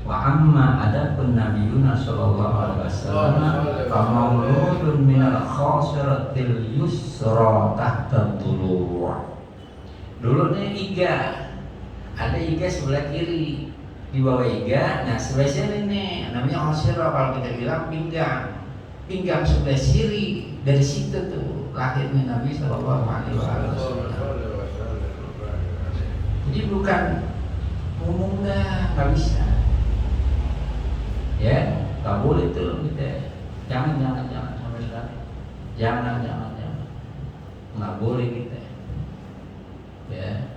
Wa amma adapun nabiyuna sallallahu alaihi wasallam fa mauludun minal khasiratil yusra tahta dhulu'. Dulunya iga. Ada iga sebelah kiri, di bawah iga. Nah, sebelah sini nih namanya khasirah, kalau kita bilang pinggang sebelah kiri. Dari situ tuh lahirnya Nabi sallallahu alaihi wasallam. Jadi bukan umum nggak bisa. Ya, nggak boleh tuh kita. Jangan sampai sekali. Jangan. Nggak boleh kita. Ya,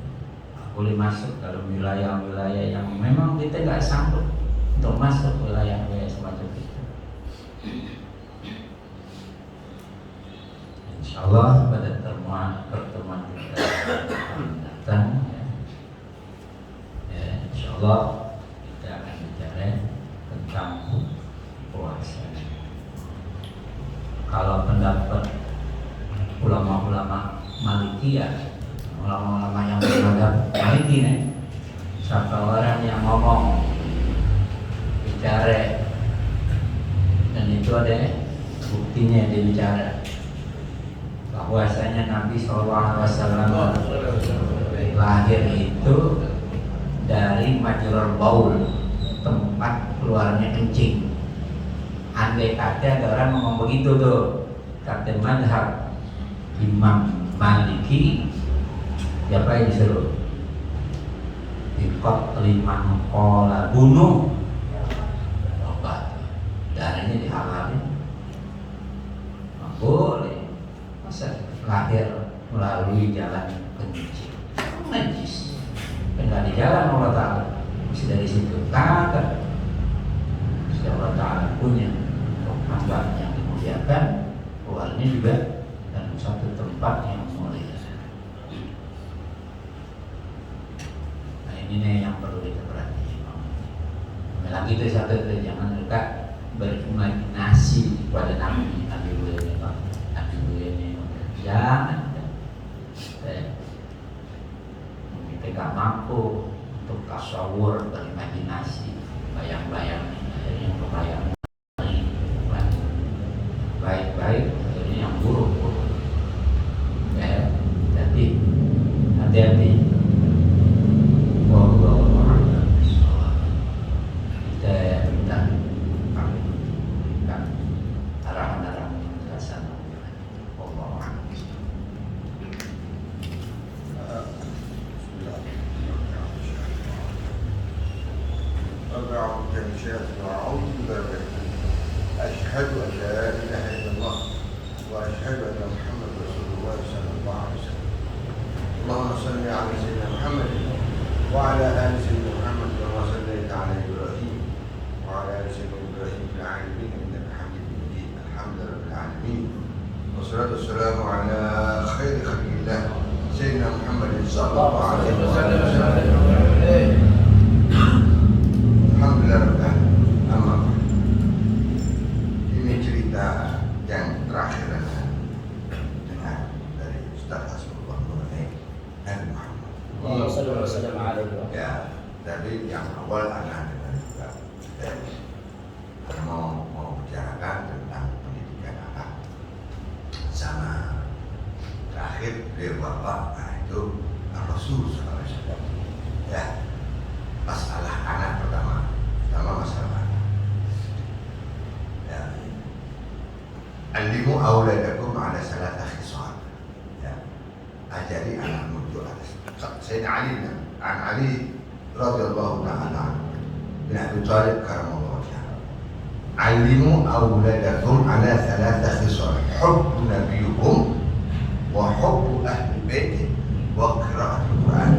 nggak boleh masuk dalam wilayah-wilayah yang memang kita nggak sanggup untuk masuk wilayah-wilayah semacam itu. Insyaallah pada pertemuan kita akan datang. Ya, insyaallah kita akan bicara tentang puasa. Kalau pendapat ulama-ulama Malikiyah, ulama-ulama yang bermadhab Maliki nih, siapa orang yang ngomong bicara dan itu ada buktinya dia bicara bahwasanya Nabi SAW lahir itu dari majrul baul, tempat keluarnya kencing. Andai kata ada orang ngomong begitu tuh, kata madhab Imam Maliki, siapa yang disuruh? Ikut 5 kola bunuh, obat, darahnya dihalalin. Nggak boleh, masa lahir melalui jalan kencing. najis. Enggak di jalan Allah Ta'ala. Mesti dari situ. Kagak. Mesti Allah Ta'ala punya hamba yang dimuliakan. Awalnya juga dalam satu tempat yang mulia. Nah ini nih yang perlu kita perhatikan. Lagi itu satu itu jangan juga berimajinasi pada Nabi ini Pak. Nabi ini jangan. Kita gak mampu untuk tasawur, berimajinasi, bayang-bayang, akhirnya kebayang baik-baik, akhirnya yang buruk-buruk. Jadi hati-hati. Kita minta arahan-arahan yang terlaksana. أشهد أن لا إله إلا الله وأشهد أن محمد رسول الله صلى الله عليه وسلم. اللهم صل على سيدنا محمد وعلى آل سيدنا محمد كما صليت على إبراهيم وعلى آل سيدنا إبراهيم في العالمين إنك حميد مجيد. الحمد لله رب العالمين والصلاة والسلام على خير خلق الله سيدنا محمد صلى الله عليه وسلم. الحمد لله رب العالمين. Ini cerita yang terakhir dengar dari Ustaz Hasbullah mengenai Nabi Muhammad. Ya, dari yang awal anak dengar juga. Karena mau bicarakan tentang pendidikan anak sama terakhir dari bapak, nah itu Rasul SAW. Ya, masalah anak pertama masalah. Alimu auladakum ala salat khisal. Ya. Ajari anakmu itu atas. Sayyidina Ali radhiyallahu ta'ala bin Abi Thalib karamallahu wajhahu. Alimu auladakum ala salat khisal. Hubbu nabiyukum wa hubbu ahli baiti wa qira'atul Quran.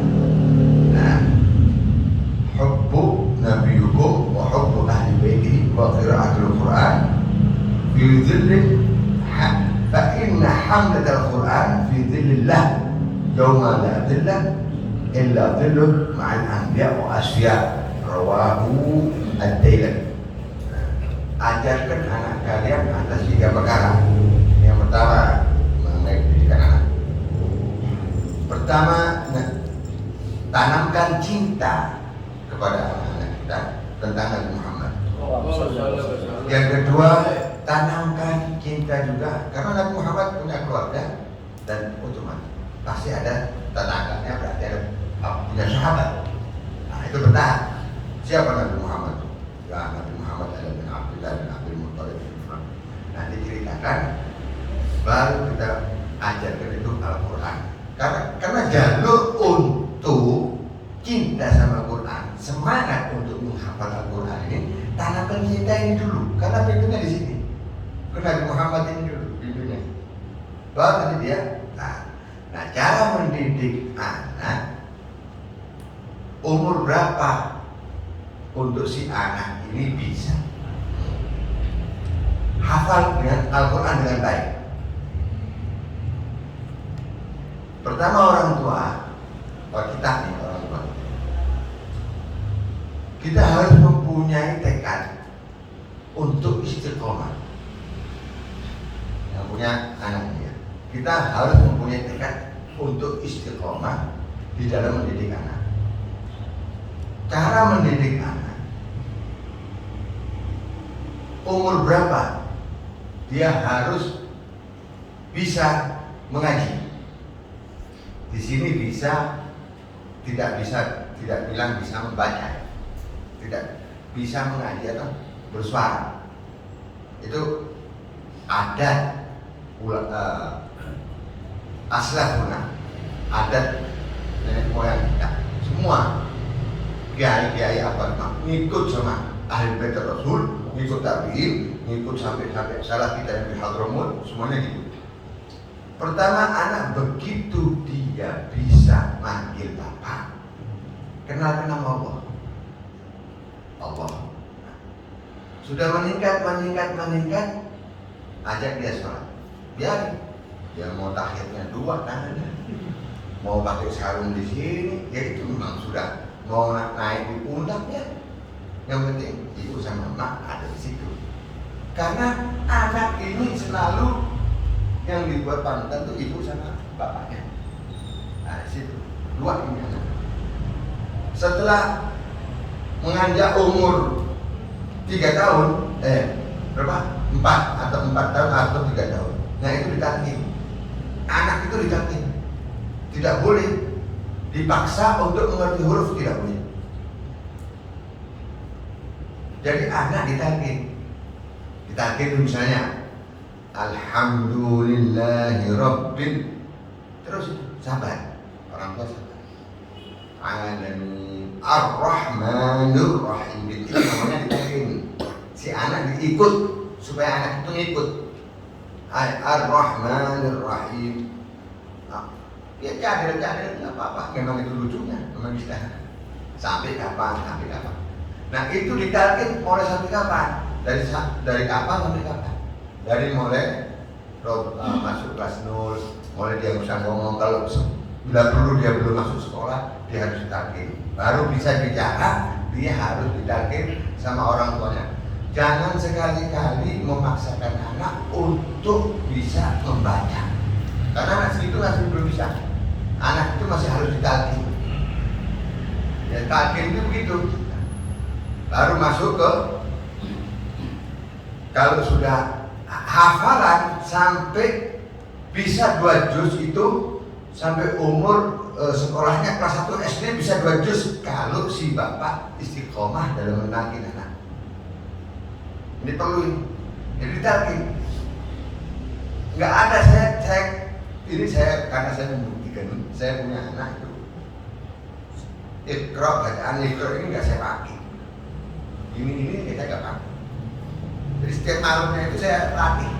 Nah, hubbu nabiyukum wa hubbu ahli baiti wa qira'atul Quran في ظل فإن حملة القرآن في ظل الله يوم لا ظل إلا ظله مع الأنبياء وأصفياء. رواه الديلمي. Ajarkan anak kalian atas 3 perkara. Yang pertama mengenai pendidikan anak. Pertama, tanamkan cinta kepada anak-anak kita tentang Nabi Muhammad. Yang kedua, tanamkan cinta juga karena Nabi Muhammad punya keluarga dan otomatis pasti ada tetangganya, berarti ada punya sahabat. Nah itu benar. Siapa Nabi Muhammad? Ya, Nabi Muhammad adalah bin Abdullah bin Abdul Muttalib. Nanti ceritakan, baru kita ajarkan itu Al-Quran. Karena jalur untuk cinta sama Quran, semangat untuk menghafal Al-Quran ini, tanamkan cinta ini dulu. Karena pintunya di sini. Nabi Muhammad ini dulu pintunya. Baru nanti dia. Nah, cara mendidik anak umur berapa untuk si anak ini bisa hafal dengan Al-Quran dengan baik. Pertama orang tua, kita nih orang tua, kita harus mempunyai tekad untuk istiqomah. Yang punya anaknya, kita harus mempunyai tekad untuk istiqomah di dalam mendidik anak. Cara mendidik anak, umur berapa dia harus bisa mengaji. Di sini tidak bilang bisa membaca, tidak bisa mengaji atau bersuara. Itu adat aslafuna, adat nenek moyang kita semua. Kiai-kiai apa ngikut sama ahli bait Rasul, ngikut tabi'in, ngikut sampai salah kita yang di Hadramut, semuanya gitu. Pertama, anak begitu dia bisa manggil bapak, kenalkan nama Allah. Allah. Sudah meningkat, ajak dia sholat. Biar dia mau tahiyatnya 2 tangannya, mau pakai sarung di sini, ya itu memang sudah mau naik di pundaknya. Yang penting ibu sama mak ada di situ. Karena anak ini selalu yang dibuat panutan tuh ibu sama bapaknya. Nah, di situ 2 ini anak. Setelah menganjak umur 3 tahun, berapa? 4 tahun atau 3 tahun. Nah itu ditalkin. Anak itu ditalkin. Tidak boleh dipaksa untuk mengerti huruf, tidak boleh. Jadi anak ditalkin misalnya Alhamdulillahi Rabbil, terus sabar, orang tua sabar. Alamin Ar-Rahmanir Rahim, itu namanya ditalkin. Si anak diikut supaya anak itu ngikut. Ar-Rahmanir Rahim. Ya cadel nggak apa-apa, memang itu lucunya, memang bisa. Sampai kapan? Nah itu ditalkin mulai sampai kapan? Dari kapan sampai kapan? Dari mulai masuk kelas 0, mulai dia bisa ngomong. Kalau bila perlu dia belum masuk sekolah, dia harus ditalkin. Baru bisa bicara, dia harus ditalkin sama orang tuanya. Jangan sekali-kali memaksakan anak untuk bisa membaca, karena anak segitu masih belum bisa. Anak itu masih harus ditalkin. Ya, talkin itu begitu. Baru masuk ke, kalau sudah hafalan sampai bisa 2 juz itu, sampai umur sekolahnya kelas 1 SD bisa 2 juz kalau si bapak istiqomah dalam mentalkin anak. Ini perlu ini. Jadi ditalkin. Nggak ada karena saya membuktikan, saya punya anak itu. Iqra, bacaan Iqra ini nggak saya pakai. Ini saya nggak pakai. Jadi setiap malamnya itu saya latih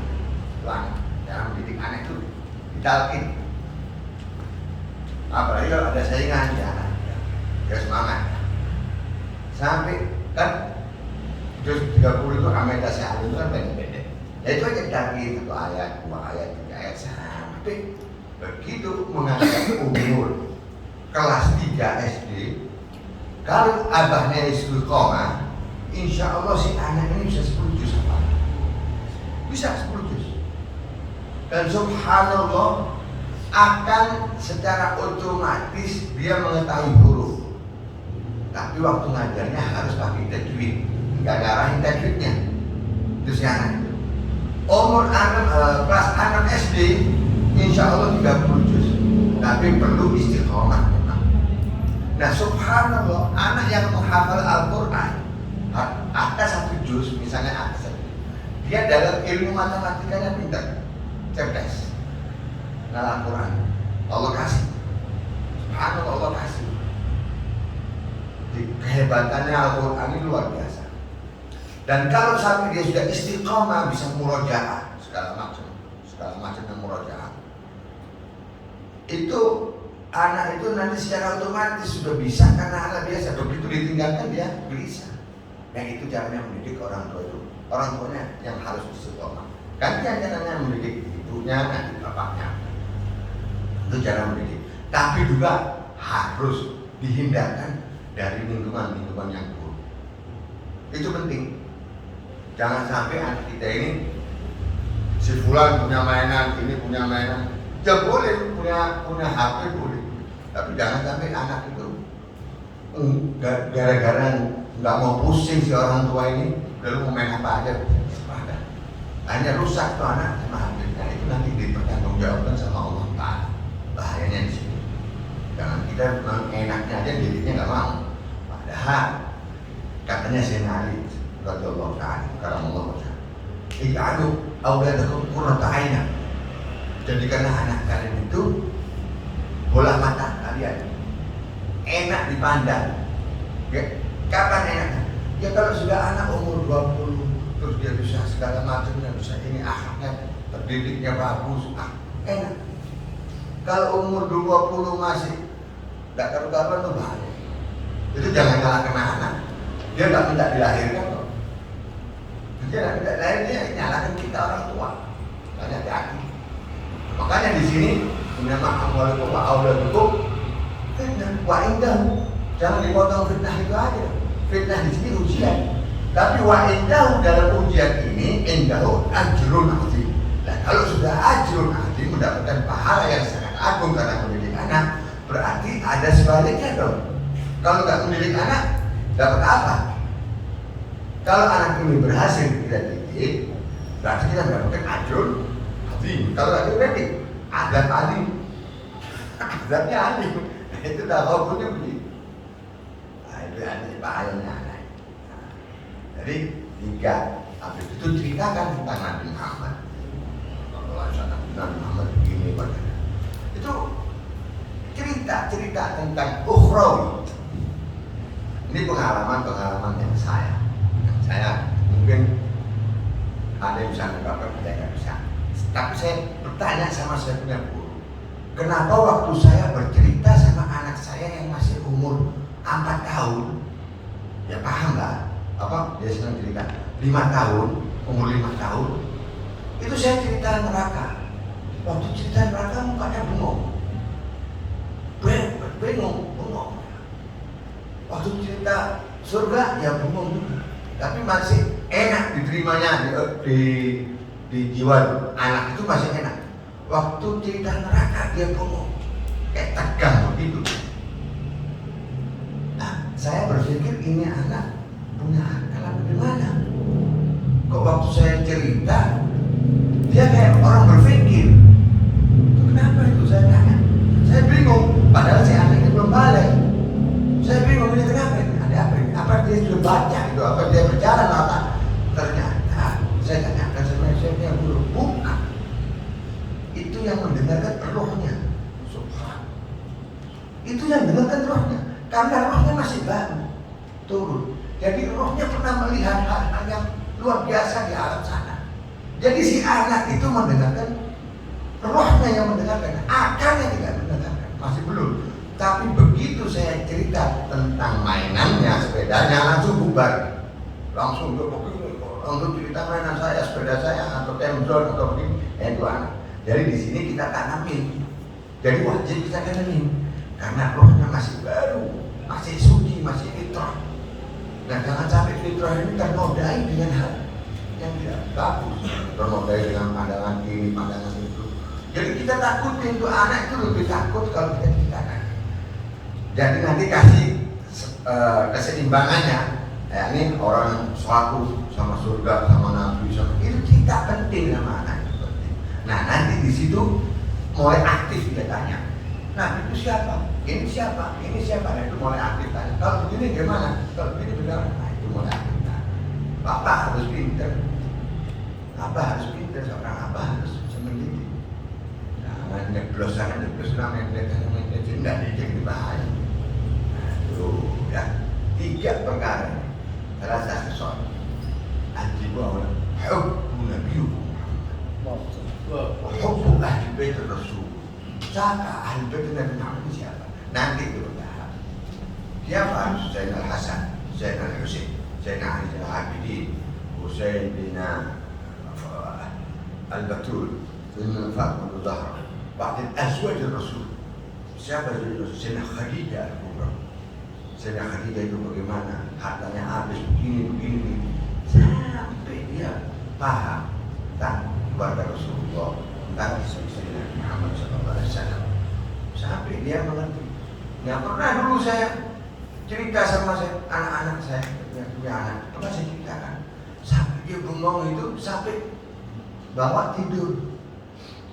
ulang cara mendidik anak itu, ditalkin. Apalagi kalau ada saingan di anak, dia semangat. Sampai kan juz 30 itu Ameda Sa'alun itu kan pendek-pendek. Ya itu aja ditalkin 1 ayat, 2 ayat, 3 ayat, sampai begitu menganjak umur kelas 3 SD. Kalau abahnya istiqomah, insya Allah si anak ini bisa 10 juz apa? Bisa 10 juz. Dan subhanallah akan secara otomatis dia mengetahui huruf. Tapi waktu ngajarnya harus pakai tajwid, nggak ngarahin tajwidnya. Itu si anak itu. Umur kelas 6 SD, insya Allah 30 juz. Tapi perlu istiqomah memang. Nah subhanallah, anak yang menghafal Al-Quran ada 1 juz, misalnya ada 1, dia dalam ilmu matematikanya pintar, cerdas. Nah Al-Quran Allah kasih, subhanallah Allah kasih. Kehebatannya Al-Quran ini luar biasa. Dan kalau sampai dia sudah istiqomah, bisa murojaah segala macam murojaah, itu anak itu nanti secara otomatis sudah bisa, karena anak biasa. Begitu ditinggalkan dia bisa. Yang itu caranya mendidik orang tua itu. Orang tuanya yang harus istiqomah. Kan dia caranya mendidik ibunya, nanti bapaknya. Itu cara mendidik. Tapi juga harus dihindarkan dari lingkungan yang buruk. Itu penting. Jangan sampai anak kita ini, si fulan punya mainan, ini punya mainan. Ya boleh punya HP boleh. Tapi jangan sampai anak itu gara-gara nggak mau pusing si orang tua ini, lalu mau main apa aja, hanya rusak tuh anak sama HP. Nah itu nanti dipertanggungjawabkan sama Allah Ta'ala. Bahayanya di situ. Jangan kita enaknya aja dirinya nggak mau. Padahal katanya Sayyidina Ali radhiyallahu ta'ala karamallahu wajhahu, ij'alu awladakum qurrata a'yun. Jadikanlah anak kalian itu bola mata kalian, enak dipandang. Ya, kapan enaknya? Ya kalau sudah anak umur 20, terus dia bisa segala macamnya, bisa ini akhlaknya, terdidiknya bagus, enak. Kalau umur 20 masih tidak karu-karuan tuh bahaya. Itu jangan nyalakan anak. Dia nggak minta dilahirkan kok. Dia nggak minta dilahirkan, dia nyalakan kita orang tua. Tanya hati. Makanya di sini nama amwalikum wa auladukum fitnah wa indahu. Jangan dipotong fitnah itu aja. Fitnah di sini ujian. Tapi wa indahu dalam ujian ini indahu ajrun azim. Nah, kalau sudah ajrun azim mendapatkan pahala yang sangat agung karena mendidik anak, berarti ada sebaliknya dong. Kalau nggak mendidik anak, dapat apa? Kalau anak ini berhasil kita didik, berarti kita mendapatkan ajrun azim. Kalau nggak didik, adab alim. Adabnya alim. Itu dah hukumnya begitu. Nah, itu ada bahayanya anak. Jadi 3, habis itu ceritakan tentang Nabi Muhammad. Nabi Muhammad begini bagaimana. Itu cerita tentang ukhrawi. Ini pengalaman yang saya mungkin ada yang bisa mengungkapkan, ada yang nggak bisa. Tapi saya bertanya sama saya punya guru, kenapa waktu saya bercerita sama anak saya yang masih umur 4 tahun, ya paham lah, apa dia senang cerita 5 tahun, umur 5 tahun, itu saya cerita neraka. Waktu cerita neraka mukanya bengong, bengong. Waktu cerita surga ya bengong juga, tapi masih enak diterimanya di jiwa anak itu masih enak. Waktu cerita neraka dia bengong, kayak tegang begitu. Nah, saya berpikir ini anak punya akal apa gimana? Kok waktu saya cerita dia kayak orang berpikir. Itu kenapa itu saya tanya? Saya bingung. Padahal si anak itu belum balik. Saya bingung ini kenapa? Ada apa ini? Apa dia sudah baca itu? Apa dia berjalan apa? Ternyata saya tanyakan sama saya guru, bukan. Itu yang mendengarkan rohnya. Subhan. Itu yang mendengarkan rohnya. Karena rohnya masih baru turun. Jadi rohnya pernah melihat hal-hal yang luar biasa di alam sana. Jadi si anak itu mendengarkan, rohnya yang mendengarkan, akalnya tidak mendengarkan, masih belum. Tapi begitu saya cerita tentang mainannya, sepedanya langsung bubar, langsung cerita mainan saya, sepeda saya, atau temzon atau begini, itu anak. Jadi di sini kita tanamin, jadi wajib kita tanamin, karena rohnya masih baru, masih suci, masih fitrah. Dan jangan sampai fitrah ini ternodai dengan hal yang tidak bagus, ternodai dengan pandangan ini, pandangan itu. Jadi kita takut untuk anak itu lebih takut kalau kita ceritakan. Jadi nanti kasih keseimbangannya. Ya, ini orang suatu sama surga, sama nabi, sama itu cerita penting sama anak itu penting. Nah nanti di situ mulai aktif dia tanya. Nah itu siapa? Ini siapa? Ini siapa? Nah, itu mulai aktif tanya. Kalau begini gimana? Kalau begini bagaimana? Nah itu mulai aktif tanya. Bapak harus pinter. Abah harus pinter, seorang abah harus mendidik. Nah, nyeblos sana, nyeblos sana, mendidik, tidak didik bahaya. Nah itu ya 3 perkara. Salah satu soal. Antibawa hubbu nabiyukum Muhammad. Hubbu ahli bait Rasul. Siapa ahli bait Nabi Muhammad ini siapa? Nanti itu bertahap. Siapa? Sayyidina Al-Hasan, Sayyidina Al-Husain, Sayyidina Ali Al-Abidin, Husain bin Al-Batul, Sayyidina Fatimah Al-Zahra, ba'd azwaj Rasul. Siapa Sayyidina Khadijah Al-Kubra? Sayyidina Khadijah itu bagaimana? Hartanya habis begini. Sampai dia paham tentang keluarga Rasulullah, tentang Sayyidina Muhammad SAW. Sampai dia mengerti. Nggak pernah dulu saya cerita sama anak-anak saya yang punya anak. Apa saya ceritakan? Sampai dia bengong itu, sampai bawa tidur.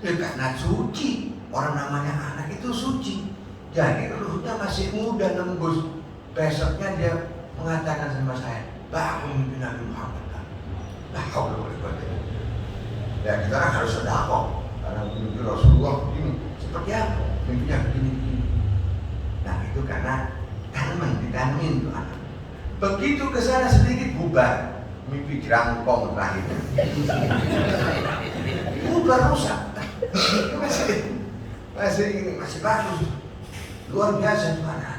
Karena suci. Orang namanya anak itu suci. Jadi ruhnya masih muda nembus. Besoknya dia mengatakan sama saya, bangun mimpi Nabi Muhammad. Ya kita kan harus sedekah karena mimpi Rasulullah begini. Seperti apa? Mimpinya begini. Nah itu karena ditanamin tuh anak. Begitu ke sana sedikit bubar, mimpi jerangkong terakhir. Bubar rusak. masih bagus, luar biasa gimana?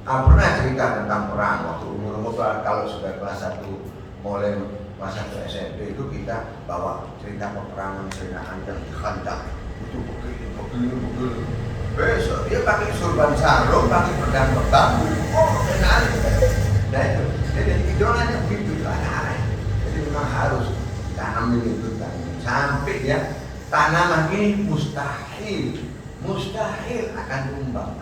Pernah cerita tentang perang waktu umur kalau sudah kelas 1 mulai kelas 1 SMP itu kita bawa cerita peperangan Serinaan yang di Khandaq itu begini. Besok dia pakai surban sarung, pakai pedang bambu, benar. Nah itu, jadi idolanya begitu anak-anak. Jadi memang harus tanam itu sampai dia tanaman ini mustahil akan tumbang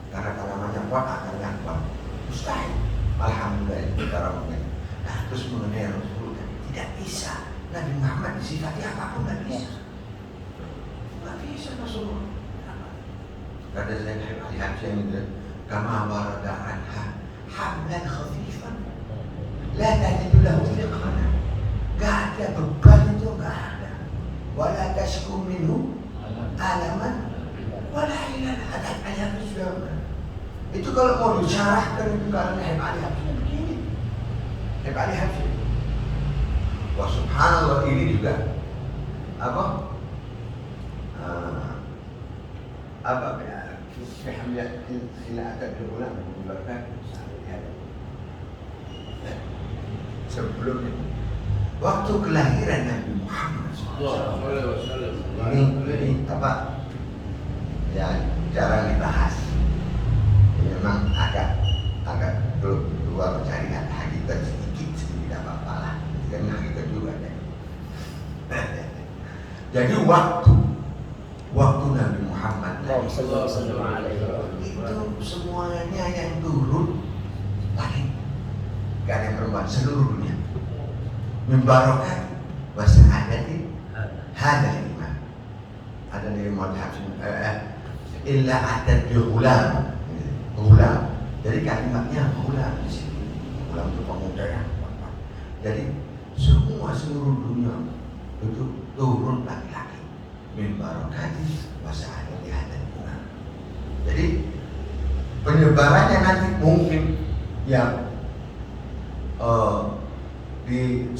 karena tanamannya kuat akarnya kuat, mustahil. Alhamdulillah kita ramai. Nah terus mengenai Rasul tidak bisa Nabi Muhammad disifati apapun nggak bisa Rasulullah. Kata saya lihat saya itu kama warada anha hamlan khafifan la tajidu lahu thiqana, gak ada beban itu gak ada, wala tashku minhu alaman wala hilal ada sudah. Itu kalau mau disyarahkan itu karena Habib Ali Habsyi begini. Habib Ali Habsyi. Wah subhanallah ini juga sebelum itu waktu kelahiran Nabi Muhammad ini ya jarang dibahas. Memang agak keluar mencari hakikat sedikit tidak apa-apa lah, dan hakikat juga ya. Jadi waktu Nabi Muhammad itu semuanya yang turun lagi gak ada yang perempuan seluruh dunia membarokan bahasa adati hadal iman ada dari madhab illa adat gulam. Jadi kalimatnya gulam di sini. Gulam itu pemuda yang kuat. Jadi seluruh dunia itu turun laki-laki membarokati bahasa adati hadal iman. Jadi penyebarannya nanti mungkin yang di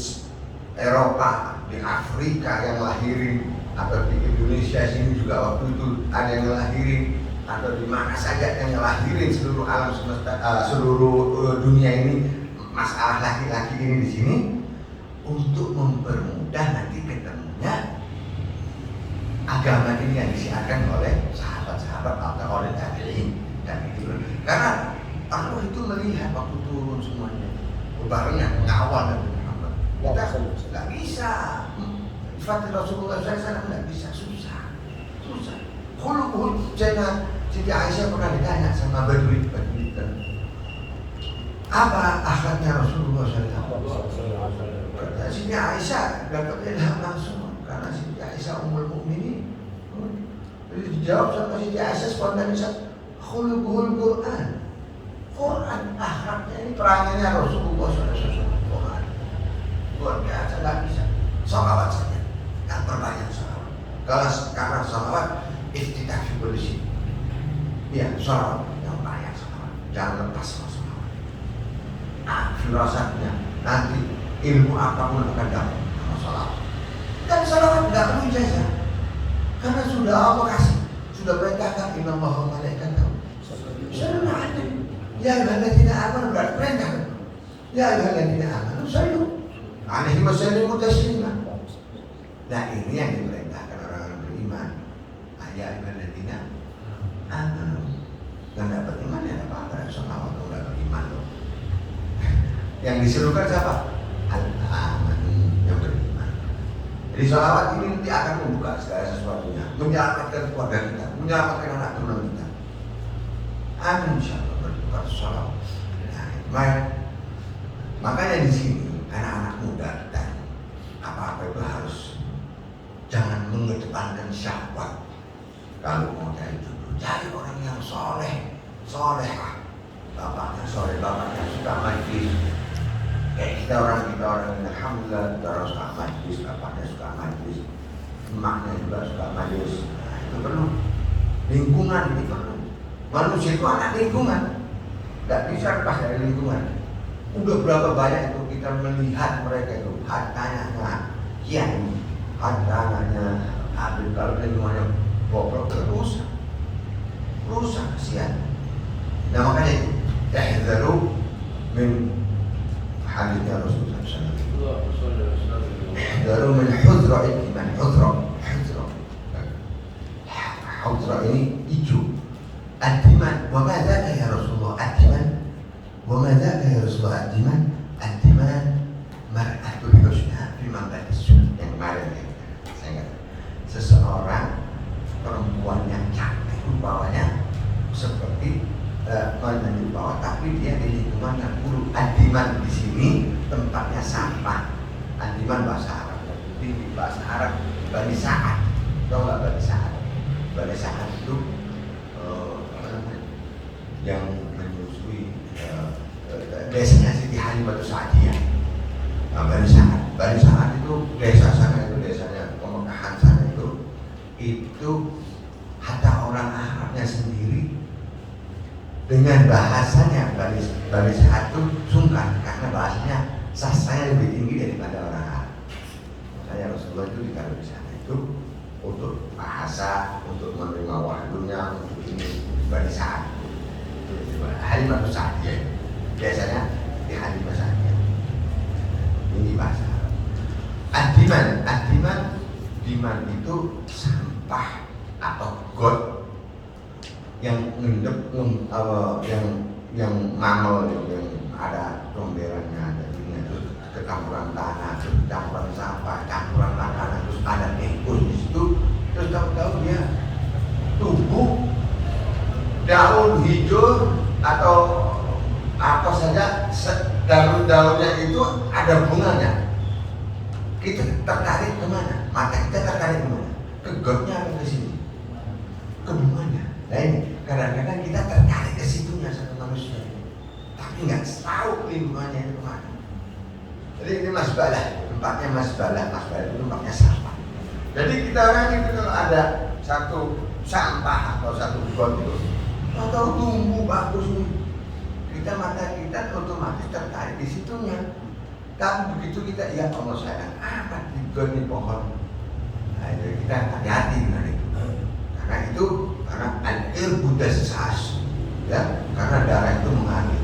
Eropa, di Afrika yang lahirin, atau di Indonesia sini juga waktu itu ada yang lahirin, atau di mana saja yang lahirin seluruh alam semesta, seluruh dunia ini, masalah laki-laki ini di sini untuk mempermudah nanti ketemunya agama ini yang disiarkan oleh sahabat-sahabat atau oleh tabi'in dan itu. Karena Allah itu melihat waktu turun semuanya, barunya mengawal Nabi Muhammad. Kita nggak bisa. Fatih Rasulullah SAW nggak bisa, susah. Kalau Siti Aisyah pernah ditanya sama Badui apa akhlaknya Rasulullah SAW? Kata Siti Aisyah dapat ilham langsung karena Siti Aisyah Ummul Mukminin. Jadi dijawab sama Siti Aisyah spontanis, khuluquhul Quran akhlaknya ini perangannya Rasulullah SAW. Quran luar biasa, nggak bisa. Sholawat saja, yang berbanyak sholawat. Kalau karena sholawat iftitah fi kulli syai. Ya, sholawat yang banyak sholawat, jangan lepas sholawat. Firasatnya nanti ilmu apapun akan dapat sama sholawat. Dan sholawat nggak perlu ijazah, karena sudah Allah kasih, sudah perintahkan inna Allaha wa malaikatahu yusholluna 'alan ya ayyuhalladzina amanu, berarti perintah. Ya ayyuhalladzina amanu sallu 'alaihi wa sallimu taslima. Nah ini yang diperintahkan orang-orang beriman. Ya ayyuhalladzina amanu. Yang dapat iman ya apa-apa, sama orang dapat iman loh. Yang diserukan siapa? Al-amanu, yang beriman. Jadi sholawat ini nanti akan membuka segala sesuatunya, menyelamatkan keluarga kita, menyelamatkan anak turun kita. Amin insyaallah berbuka sholawat. Nah, makanya di sini anak-anak muda dan apa-apa itu harus jangan mengedepankan syahwat. Kalau mau cari jodoh, cari orang yang solehah. Bapaknya soleh, bapaknya suka majlis. Kayak kita orang yang alhamdulillah kita orang suka majlis, bapaknya suka majlis, emaknya juga suka majlis. Nah, itu perlu. Lingkungan ini perlu. Manusia itu anak lingkungan, nggak bisa lepas dari lingkungan. Udah berapa banyak itu kita melihat mereka itu hartanya kiai, hartanya Habib kalau lingkungannya bobrok rusak kesian. Nah makanya ihdaru min hadisnya Rasulullah SAW. Ihdaru min hudra iman hudra ini hijau. Ad-diman wa ma dzaka ya Rasulullah ad-diman wa ma dzaka ya Rasulullah ad-diman mar'atul husna fi mabadis sunnah yang kemarin ya. Saya ingat seseorang perempuan yang cantik rupanya seperti menunjuk bawah, tapi dia di lingkungan yang buruk. Ad-diman di sini tempatnya sampah. Ad-diman bahasa Arab, di bahasa Arab Bani Sa'ad. Tahu nggak Bani Sa'ad? Bani Sa'ad itu yang menyusui desanya Siti Halimah Sa'diyah. Nah, Bani Sa'ad itu desa sana, itu desanya pemekahan sana itu hatta orang Arabnya sendiri dengan bahasanya Bani Sa'ad itu sungkan karena bahasanya sastranya lebih tinggi daripada orang Arab. Makanya Rasulullah itu ditaruh di sana itu untuk bahasa, untuk menerima wahyunya, untuk ini Bani Sa'ad. Halimah Sa'diyah biasanya di Halimah Sa'diyah. Ini bahasa Arab. Diman itu sampah atau got yang ngendep yang mamel yang ada comberannya, ada ini terus kecampuran tanah, terus campuran sampah, campuran makanan, terus ada tikus di situ, terus tahu-tahu dia tumbuh daun hijau atau apa saja daun-daunnya itu ada bunganya. Kita tertarik kemana? Mata kita tertarik kemana? Ke gotnya atau ke sini? Ke bunganya. Nah ini kadang-kadang kita tertarik ke situnya sama manusia, tapi nggak tahu lingkungannya itu kemana. Jadi ini masbalah, tempatnya masbalah itu tempatnya sampah. Jadi kita orang itu kalau ada satu sampah atau satu got itu, atau tumbuh bagus nih, mata kita otomatis tertarik di situnya. Tapi begitu kita ya Allah sayang apa di got ini pohon, nah, jadi kita hati-hati dengan itu. Karena al-irbu dasas, ya, karena darah itu mengalir.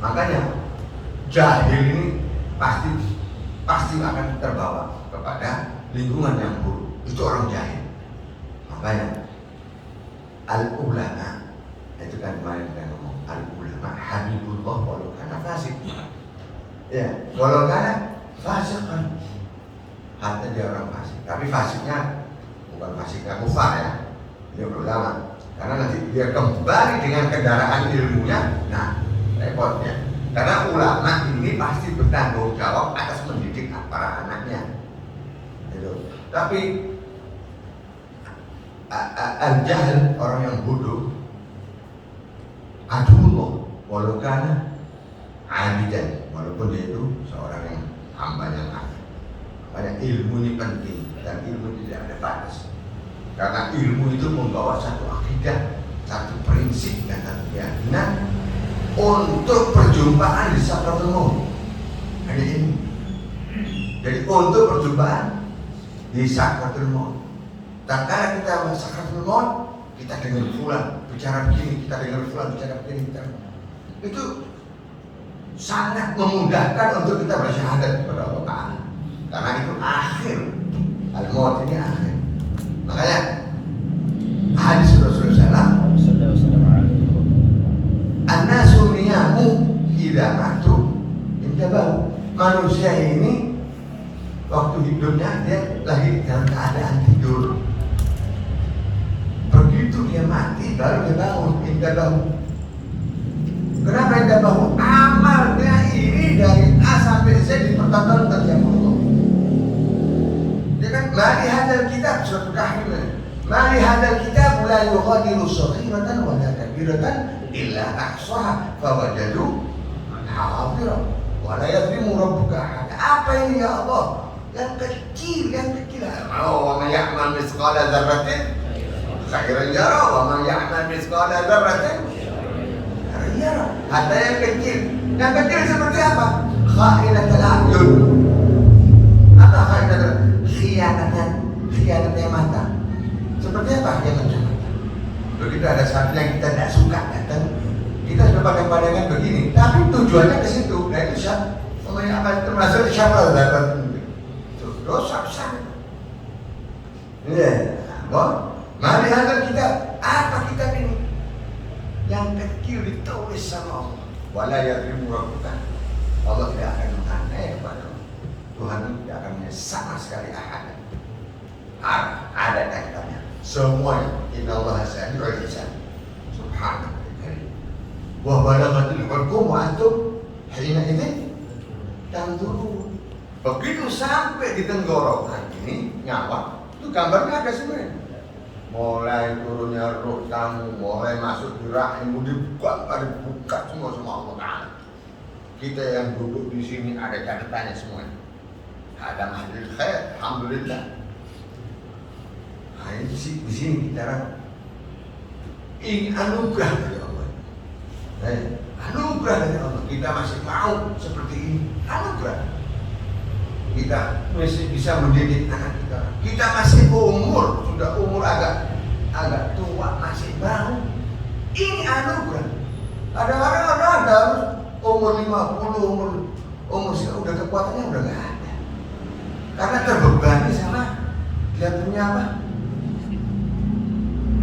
Makanya jahil ini pasti akan terbawa kepada lingkungan yang buruk. Itu orang jahil. Makanya al-ulama itu kan kemarin kita ngomong al-ulama habibullah walau kana fasik. Ya, walau kana fasik kan. Hatta dia orang fasik, tapi fasiknya bukan fasiknya kufar ya. Ini ulama. Karena nanti dia kembali dengan kendaraan ilmunya, nah repotnya. Karena ulama ini pasti bertanggung jawab atas mendidik para anaknya. Gitu. Tapi al-jahl, orang yang bodoh, adullah walau kana abidan, walaupun dia itu seorang yang hamba yang abid. Makanya ilmu ini penting dan ilmu tidak ada batas. Karena ilmu itu membawa satu akidah, satu prinsip dan satu keyakinan untuk perjumpaan di sakratul maut. Ada ini. Jadi untuk perjumpaan di sakratul maut. Tatkala kita sakratul maut, kita dengar fulan bicara begini, kita dengar fulan bicara begini, itu sangat memudahkan untuk kita bersyahadat kepada Allah Ta'ala. Karena itu akhir, al-maut ini akhir. Makanya hadis Rasulullah SAW, an-nasu niyamu idza matu intabahu. Manusia ini waktu hidupnya dia lagi dalam keadaan tidur. Begitu dia mati baru dia bangun, intabahu. Kenapa intabahu? Amalnya ini dari A sampai Z dipertontonkan sama Allah. Dia kan mali hadal kitab surat Kahfi. Mali hadal kitab la yughadiru saghiratan wa la kabiratan illa ahsaha fawajadu hadira wa la yadhlimu rabbuka ahada. Apa ini ya Allah? Yang kecil. Wa man ya'mal mithqala dzarratin khairan yara wa man ya'mal mithqala dzarratin khairan yara. Ada yang kecil. Yang kecil seperti apa? Kha'inatul a'yun. Apa kha'inatul? Khianatnya khianatnya mata. Seperti apa khianatnya mata? Begitu ada satu yang kita tidak suka datang, kita sudah pandang-pandangan begini, tapi tujuannya ke situ. Nah itu termasuk syarah dalam dosa besar. Ya, mari hadap kita apa kita ini? Yang kecil ditulis sama Allah. Wala yadrimu rabbuka. Allah tidak akan menganiaya kepada Tuhan tidak akan sama sekali ahad. Ada kaitannya. Semuanya. Inna Allah sami'ul ihsan. Subhanahu wa ta'ala. Wa balaghatil hulqum wa antum hina ini tanzurun. Begitu sampai di tenggorokan ini nyawa, itu gambarnya ada sebenarnya. Mulai turunnya roh kamu, mulai masuk di rahimmu, dibuka semua Allah Ta'ala. Kita yang duduk di sini ada catatannya semuanya. Ada mahlil khair, alhamdulillah. Nah, di sini kita ini anugerah dari Allah. Anugerah dari Allah. Kita masih mau seperti ini, anugerah. Kita masih bisa mendidik anak kita. Kita masih sudah umur agak tua, masih mau. Ini anugerah. Ada orang ada umur 50, umur udah kekuatannya udah nggak ada. Karena terbebani sama dia punya apa?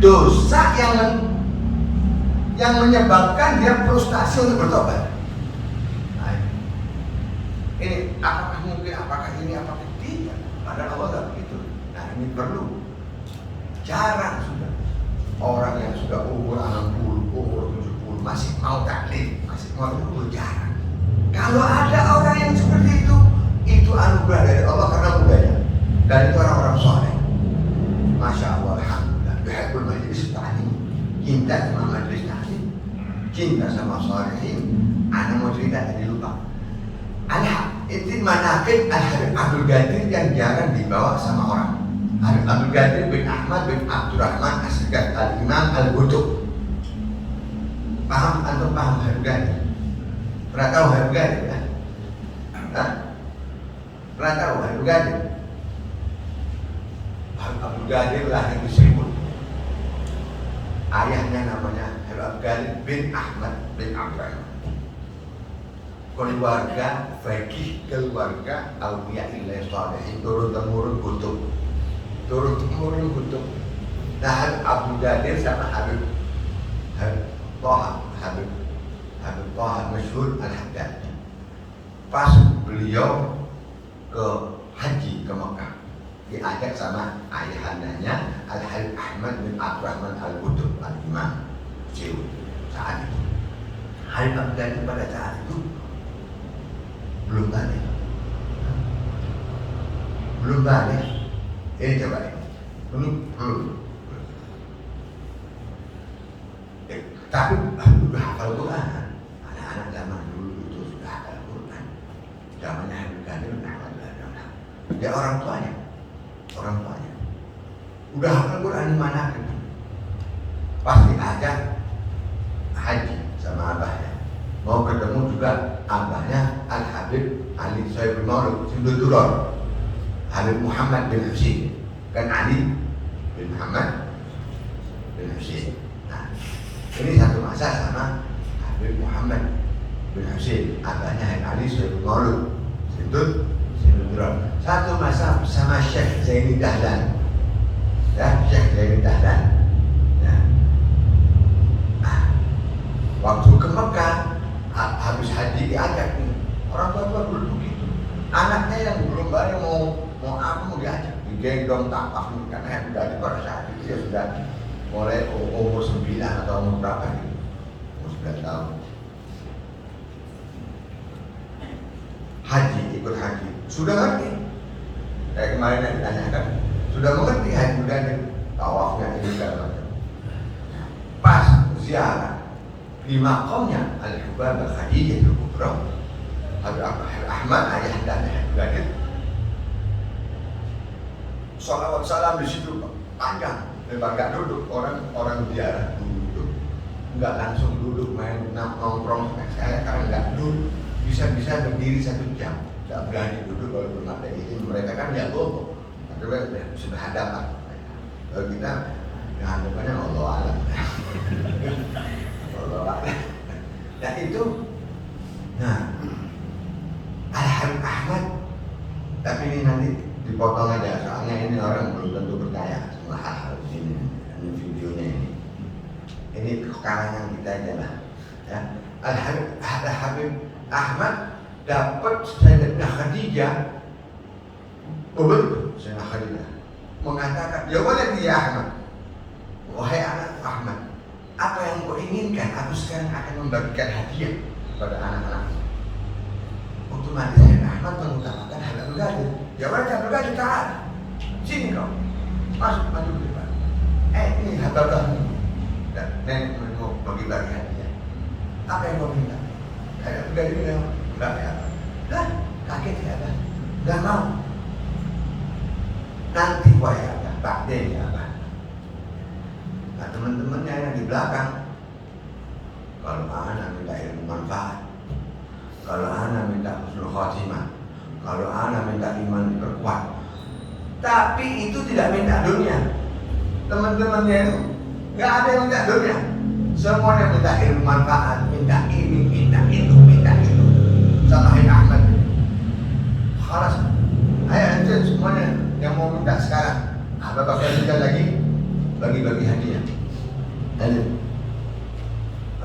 Dosa yang menyebabkan dia frustasi untuk bertobat. Nah, ini apakah mungkin, apakah ini, apakah tidak? Padahal Allah tidak begitu. Nah ini perlu. Jarang sudah orang yang sudah umur 60, umur 70 masih mau taklim, masih mau itu jarang. Kalau ada orang yang seperti itu anugerah dari Allah karena mudanya. Dan itu orang-orang soleh. Masya Allah, alhamdulillah. Bihabbul majlis ta'lim. Cinta sama majlis ta'lim, cinta sama solehin. Anak mau cerita tadi lupa. Itu manaqib Al-Habib Abdul Qadir yang jarang dibawa sama orang. Abdul Qadir bin Ahmad bin Abdurrahman Asgad Al-Imam Al-Qutub. Paham? Antum paham Habib Qadir? Pernah tahu Habib Qadir kan? Pernah tahu Habib Qadir? Abdul Qadir lahir di Srimun. Ayahnya namanya Habib Qadir bin Ahmad bin Abdurrahman. Keluarga fakih, keluarga awliya ilai salihin, turun-temurun kutub. Turun-temurun kutub. Nah, Habib Abdul Qadir sama Habib Taha masyhur Al-Haddad. Pas beliau ke haji ke Mekah, diajak sama ayahandanya Al-Habib Ahmad bin Abdurrahman Al-Qutub Al-Imam Syekh saat itu. Habib Abdul Qadir pada saat itu belum balik. Ini coba ini. Belum. Tapi sudah hafal Quran. Anak-anak zaman dulu itu sudah hafal Quran. Zamannya Habib Qadir sudah hafal Quran. Dia orang tuanya. Udah hafal Quran di mana? Pasti ada haji sama abahnya. Mau ketemu juga abahnya Al-Habib Ali Sayyid Maulud Sinduduror, Habib Muhammad bin Husain. Kan Ali bin Muhammad bin Husain. Nah, ini satu masa sama Habib Muhammad bin Husain, abahnya Ali Sayyid Maulud Sinduduror. Satu masa sama Syekh Zaini Dahlan. Ya, Syekh Zaini Dahlan. Nah, waktu ke Mekah habis haji diajak nih. Orang tua dulu begitu. Anaknya yang belum balik mau diajak, digendong tapak nih, karena yang udah pada saat itu dia sudah mulai umur 9 atau umur berapa gitu. Umur 9 tahun. Ikut haji. Sudah ngerti? Kayak kemarin yang ditanyakan, sudah mengerti haji udah nih, tawafnya ini segala macam. Pas ziarah di makamnya Al-Hubabah Khadijah Al-Kubra, Habib Ahmad ayah dan Habib Qadir, salawat salam di situ panjang, memang nggak duduk, orang ziarah duduk, nggak langsung duduk main nongkrong saya karena nggak duduk, bisa berdiri 1 jam, nggak berani duduk kalau belum ada izin. Mereka kan ya gombong, Coba sudah hadapan. Kalau kita hadapannya Allah alam. Allah alam. Dan itu, nah, Al-Habib Ahmad. Tapi ini nanti dipotong aja, soalnya ini orang belum tentu percaya sama hal-hal ini videonya ini. Ini kalangan kita aja lah. Ya. Al-Habib Ahmad dapat Sayyidatina Khadijah, betul Sayyidatina Khadijah mengatakan, ya boleh dia Ahmad, wahai anak Ahmad, apa yang kau inginkan? Aku sekarang akan membagikan hadiah kepada anak-anak. Otomatis Sayyidatina Ahmad mengutamakan Habib Qadir. Ya boleh Habib Qadir, tahan, sini kau, masuk maju ke depan. Ini Habib Qadir. Dan nenek mau bagi-bagi hadiah. Apa yang kau minta? Habib Qadir bilang, enggak ya. Hah? Kaget ya Abah? Enggak mau. Nanti wahai Abah, bakden ya Abah. Nah teman-temannya yang di belakang, kalau anak minta ilmu manfaat, kalau anak minta husnul khotimah, kalau anak minta iman diperkuat, tapi itu tidak minta dunia. Teman-temannya itu nggak ada yang minta dunia, semuanya minta ilmu manfaat, minta ini, minta itu, minta itu. Sama Habib Ahmad. Khalas. Ayo ente semuanya yang mau minta sekarang. Apa bakal kita lagi bagi-bagi hadiah. Ayo.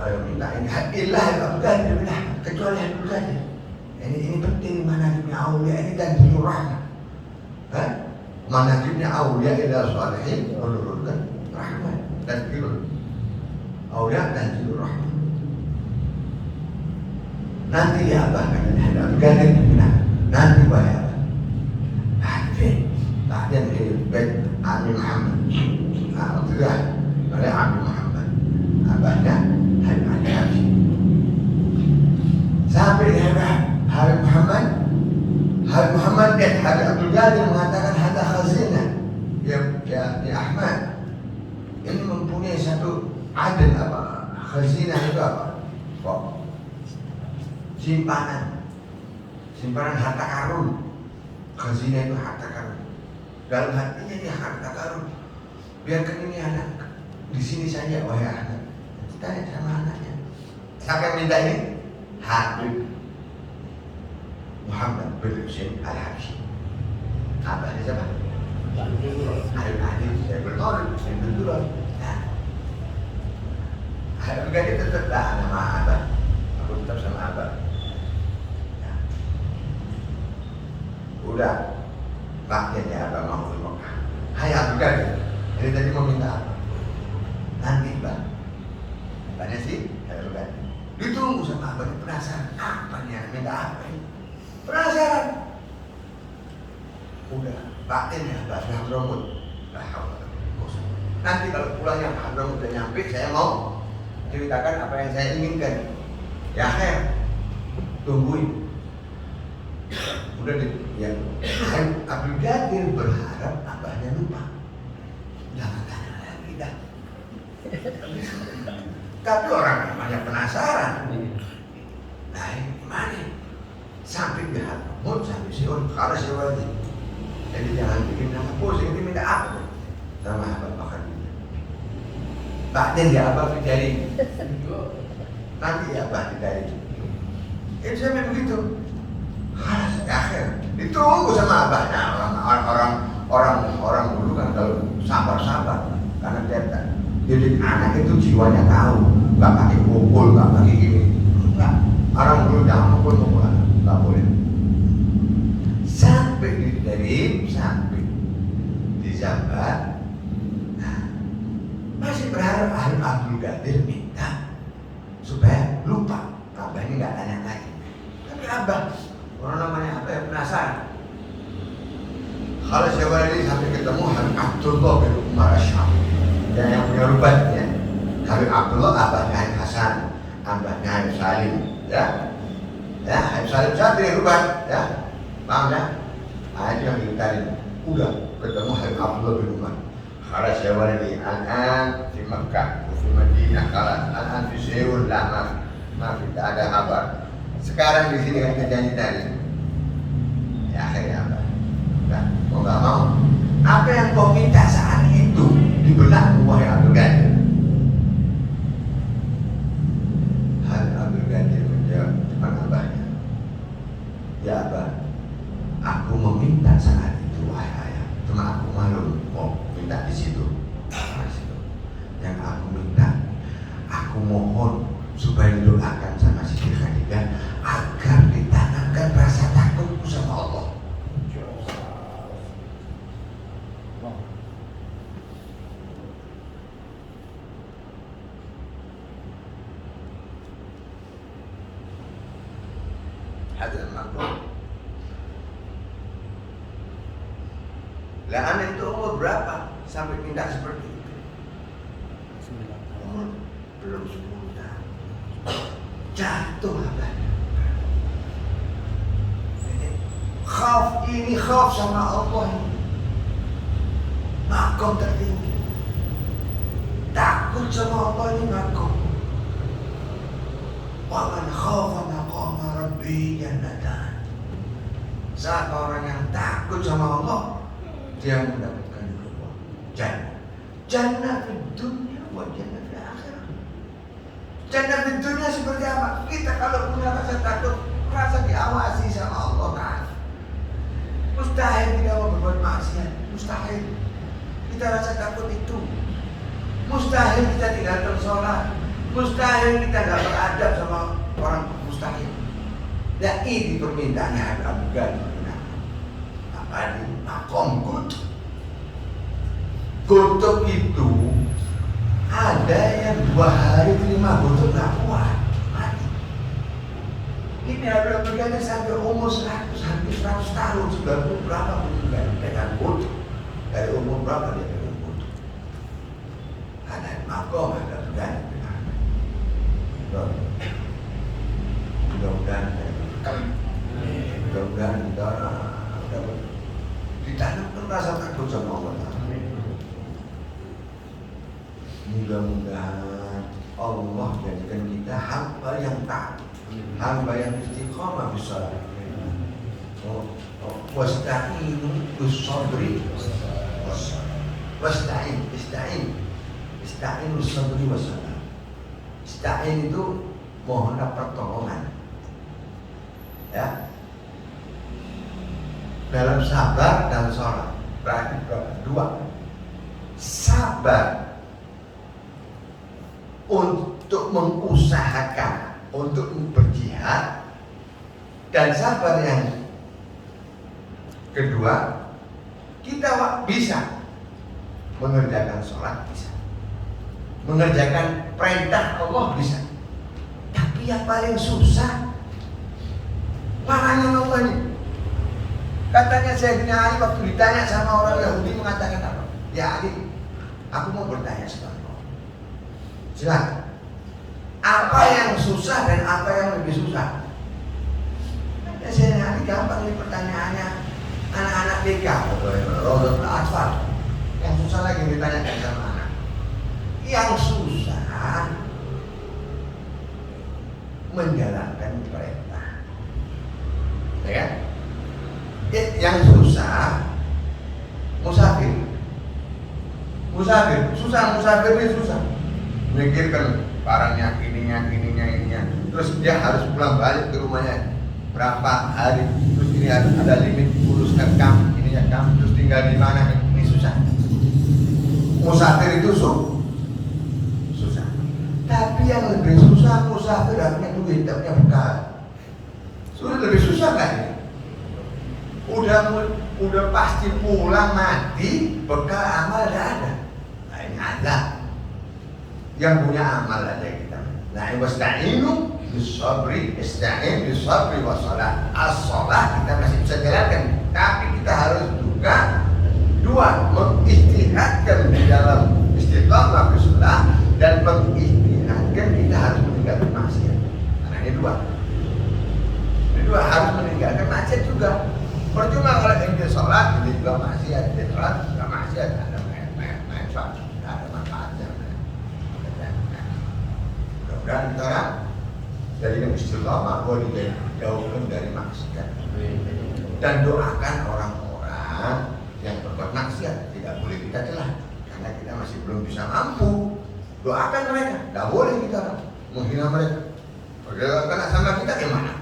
Ayo minta ini. Ilah Habib Qadir bilang, kecuali Habib Qadir. Ini penting manaqibnya aulia ini dan zilur rahmah. Manaqibnya aulia ila shalihin menurunkan rahmat dan zilur. Aulia dan zilur rahmah. Nanti ya Abah kata Habib Qadir, nanti wahai Abah. Bahkan bait Abi Muhammad. Abdullah oleh Abi Muhammad. Abahnya Habib Ali. Sampai Habib Muhammad. Habib Muhammad dan Habib Abdul Qadir mengatakan hada khazinah. Ya Ahmad. Ini mempunyai satu aden apa? Khazinah itu apa? Kok? Simpanan harta karun. Khazinah itu harta karun. Dalam hatinya dia harta karun. Biarkan ini anak di sini saja wahai anak. Tanya sama anaknya. Siapa yang minta ini? Habib Muhammad bin Husain Al-Habsyi. Abahnya siapa? Habib Ali. Saya bertolak. Saya bertolak. Habib Qadir tetaplah nama abah. Aku tetap sama abah. Udah, baktinya Abah mau di Mekah. Hai Habib Qadir, ini tadi mau minta apa? Nanti Bang. Tanya sih, Habib Qadir. Ditunggu sama Abah, penasaran. Apa nih, minta apa ini? Penasaran. Udah, baktinya Abah sudah beromot. Nanti kalau pulang yang Abah udah nyampe, saya mau ceritakan apa yang saya inginkan. Ya Her, tungguin. Udah ya, Habib Qadir berharap abahnya lupa. Jangan tanya lagi dah. Tapi orang namanya penasaran. Nah ini gimana? Sampai biar mood sampai siun kalau siwadi. Jadi jangan bikin nama pusing. Ini minta apa? Sama Habib Bakar. Bakden ya abah dicari. Nanti ya abah dicari. Itu sampai begitu. Akhir ditunggu sama abahnya. Orang dulu kan kalau sabar karena didik anak itu jiwanya tahu, nggak pakai pukul, nggak pakai gini, nggak. Orang dulu jangan pukul, nggak boleh. Sampai dari sampai di Jabat, masih berharap Habib Abdul Qadir minta supaya lupa. Abah ini nggak tanya lagi. Tapi abah orang namanya apa ya, penasaran. Kalau siapa ini sampai ketemu Habib Abdullah bin Umar Asy'ari yang punya rubatnya. Habib Abdullah abahnya Habib Hasan, abahnya Habib Salim, ya. Ya, Habib Salim saat ini rubat, ya. Paham ya? Nah, itu yang ditarik. Udah ketemu Habib Abdullah bin Umar. Kalau siapa ini an di Mekah, di Madinah, kalau an di Seoul, lah maaf, tidak ada kabar. Sekarang di sini kan kerjanya tadi. Ya akhirnya apa? Nah, mau nggak mau Apa yang kau minta saat itu di benakmu wahai Abdul Qadir? Hal Abdul Qadir menjawab depan abahnya, ya abah, aku meminta saat itu wahai ayah, cuma aku malu mau minta di situ. Yang aku minta, aku mohon supaya didoakan sama Siti Khadijah agar ditanamkan rasa takutku sama Allah. Hadal makhluk. Lah anak itu umur berapa sampai minta seperti itu? Umur belum 10 tahun. Jatuh abahnya. Khauf ini khauf sama Allah ini. Makom tertinggi. Takut sama Allah ini makom. Wa man khaufa maqama rabbi jannatan. Siapa orang yang takut sama Allah, dia mendapatkan dua jannah. Jannah di dunia wa jannah di akhirat. Jannah di dunia seperti apa? Kita kalau punya rasa takut, rasa diawasi sama Allah Ta'ala. Mustahil kita mau berbuat maksiat. Mustahil. Kita rasa takut itu. Mustahil kita tinggalkan sholat. Mustahil kita tidak beradab sama orang. Mustahil. Dan ini permintaannya Abu Ghani. Apa ini? Makom kutub. Kutub itu ada yang 2 hari terima kutub gak kuat. Mati. Ini Abu Ghani sampai umur 100 tahun. Sudah berapa meninggal dengan kutub. Dari umur berapa dia dengan kutub. Ada makom ada Abu Ghani. Mudah-mudahan kita dapat ditanamkan rasa takut sama Allah. Mudah-mudahan Allah jadikan kita hamba yang taat, hamba yang istiqamah bisa. Wasta'inu bis-sabri wasta'in bis-sabri was-salah. Ista'in itu mohon pertolongan. Ya. Dalam sabar dan sholat. Berarti berapa? 2. Sabar untuk mengusahakan, untuk berjihad, dan sabar yang kedua, kita bisa mengerjakan sholat, bisa mengerjakan perintah Allah, bisa. Tapi yang paling susah makanya Allah ini. Katanya Sayyidina Ali waktu ditanya sama orang Yahudi mengatakan apa? Ya Ali, aku mau bertanya sama Allah. Silakan. Apa yang susah dan apa yang lebih susah? Kata Sayyidina Ali, gampang ini pertanyaannya. Anak-anak BK, Rodot Atfal. Yang susah lagi ditanyakan sama anak. Yang susah menjalankan perintah. Ya. Yang susah musafir susah, musafir ini susah mikirkan barangnya, ininya, terus dia harus pulang balik ke rumahnya berapa hari, terus ini ada limit uruskan kam, ininya kam, terus tinggal di mana, ini susah. Musafir itu susah. Tapi yang lebih susah musafir gak punya duit, gak punya bekal. Sudah lebih susah kan ini? Udah pasti pulang mati, bekal amal gak ada. Nah ini ada. Yang punya amal aja kita. Nah wasta'inu bis-sabri, ista'in bis-sabri was-shalah. As-shalah kita masih bisa jalankan, tapi kita harus juga 2, mengistihadkan di dalam istiqamah bis-shalah dan mengistihadkan kita harus meninggalkan maksiat. Karena ini 2 harus meninggalkan maksiat juga. Percuma kalau ente sholat, itu juga maksiat, ente sholat juga maksiat, ada main sholat, tidak ada manfaatnya. Mudah-mudahan kita orang dari yang istiqamah boleh dijauhkan dari maksiat. Dan doakan orang-orang yang berbuat maksiat. karena kita masih belum bisa mampu. Doakan mereka, tidak boleh kita menghina mereka. Kalau kena sama kita gimana?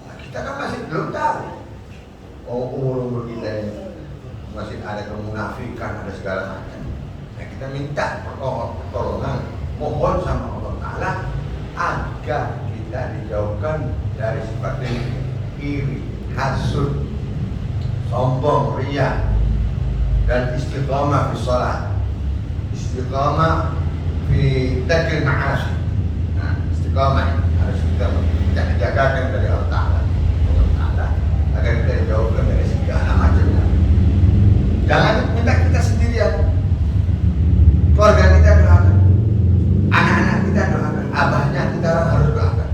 Nah, kita kan masih belum tahu. Umur kita ini masih ada kemunafikan, ada segala macam. Nah, kita minta pertolongan, mohon sama Allah Ta'ala agar kita dijauhkan dari sifat iri, hasud, sombong, riya, dan istiqamah fi shalah, istiqamah fi tarkil ma'asi. Nah, istiqamah harus kita jagakan dari Allah Ta'ala agar kita dijauhkan dari segala macamnya. Jangan minta kita sendirian, keluarga kita doakan, anak-anak kita doakan, abahnya kita harus doakan,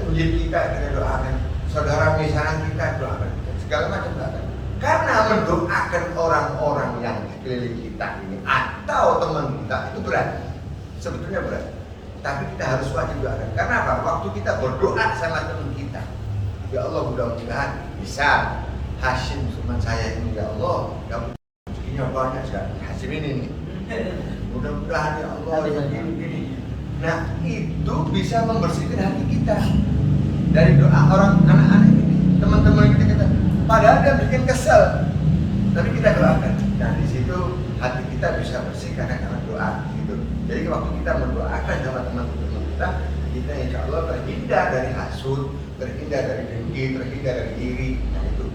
penjid kita doakan, saudara misanan kita doakan, segala macam doakan. Karena mendoakan orang-orang yang sekeliling kita ini atau teman kita itu berat, sebetulnya berat. Tapi kita harus wajib doakan. Karena apa? Waktu kita berdoa sama teman kita, ya Allah mudah-mudahan bisa Hashim teman saya ini, ya Allah, kamu rezekinya banyak sekali. Hashim ini nih, mudah-mudahan ya Allah gini. Nah itu bisa membersihkan hati kita dari doa orang anak-anak ini, teman-teman kita. Padahal dia bikin kesel, tapi kita doakan. Nah di situ hati kita bisa bersih karena doa gitu. Jadi waktu kita mendoakan sama teman-teman kita insya Allah terhindar dari hasud, terhindar dari dengki, terhindar dari iri. Nah itu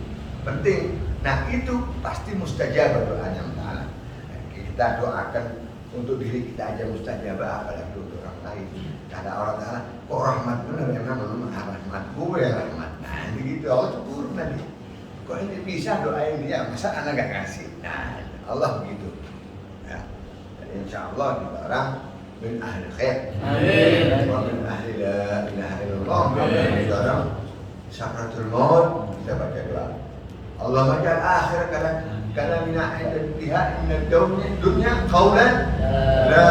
penting. Nah itu pasti mustajab doanya Allah. Nah, kita doakan untuk diri kita aja mustajab, apalagi untuk orang lain. Kata orang Ta'ala, kok rahmat benar memang rahmat gue ya rahmat. Nah gitu Allah turun nanti. Kok ini bisa doain dia, masa anak gak kasih? Nah, Allah begitu. Ya. Jadi insya Allah kita orang min ahli khair, wa min ahli la ilaha illallah. Kita orang sakratul maut, kita baca doa. Allah majal akhir kalamina inda intihai min dunya qaulan la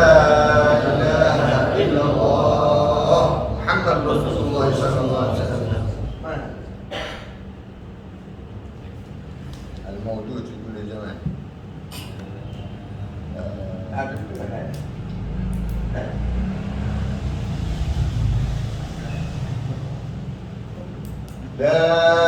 ilaha illallah Muhammad Rasulullah sallallahu alaihi wasallam. موجود في كل زمان. لا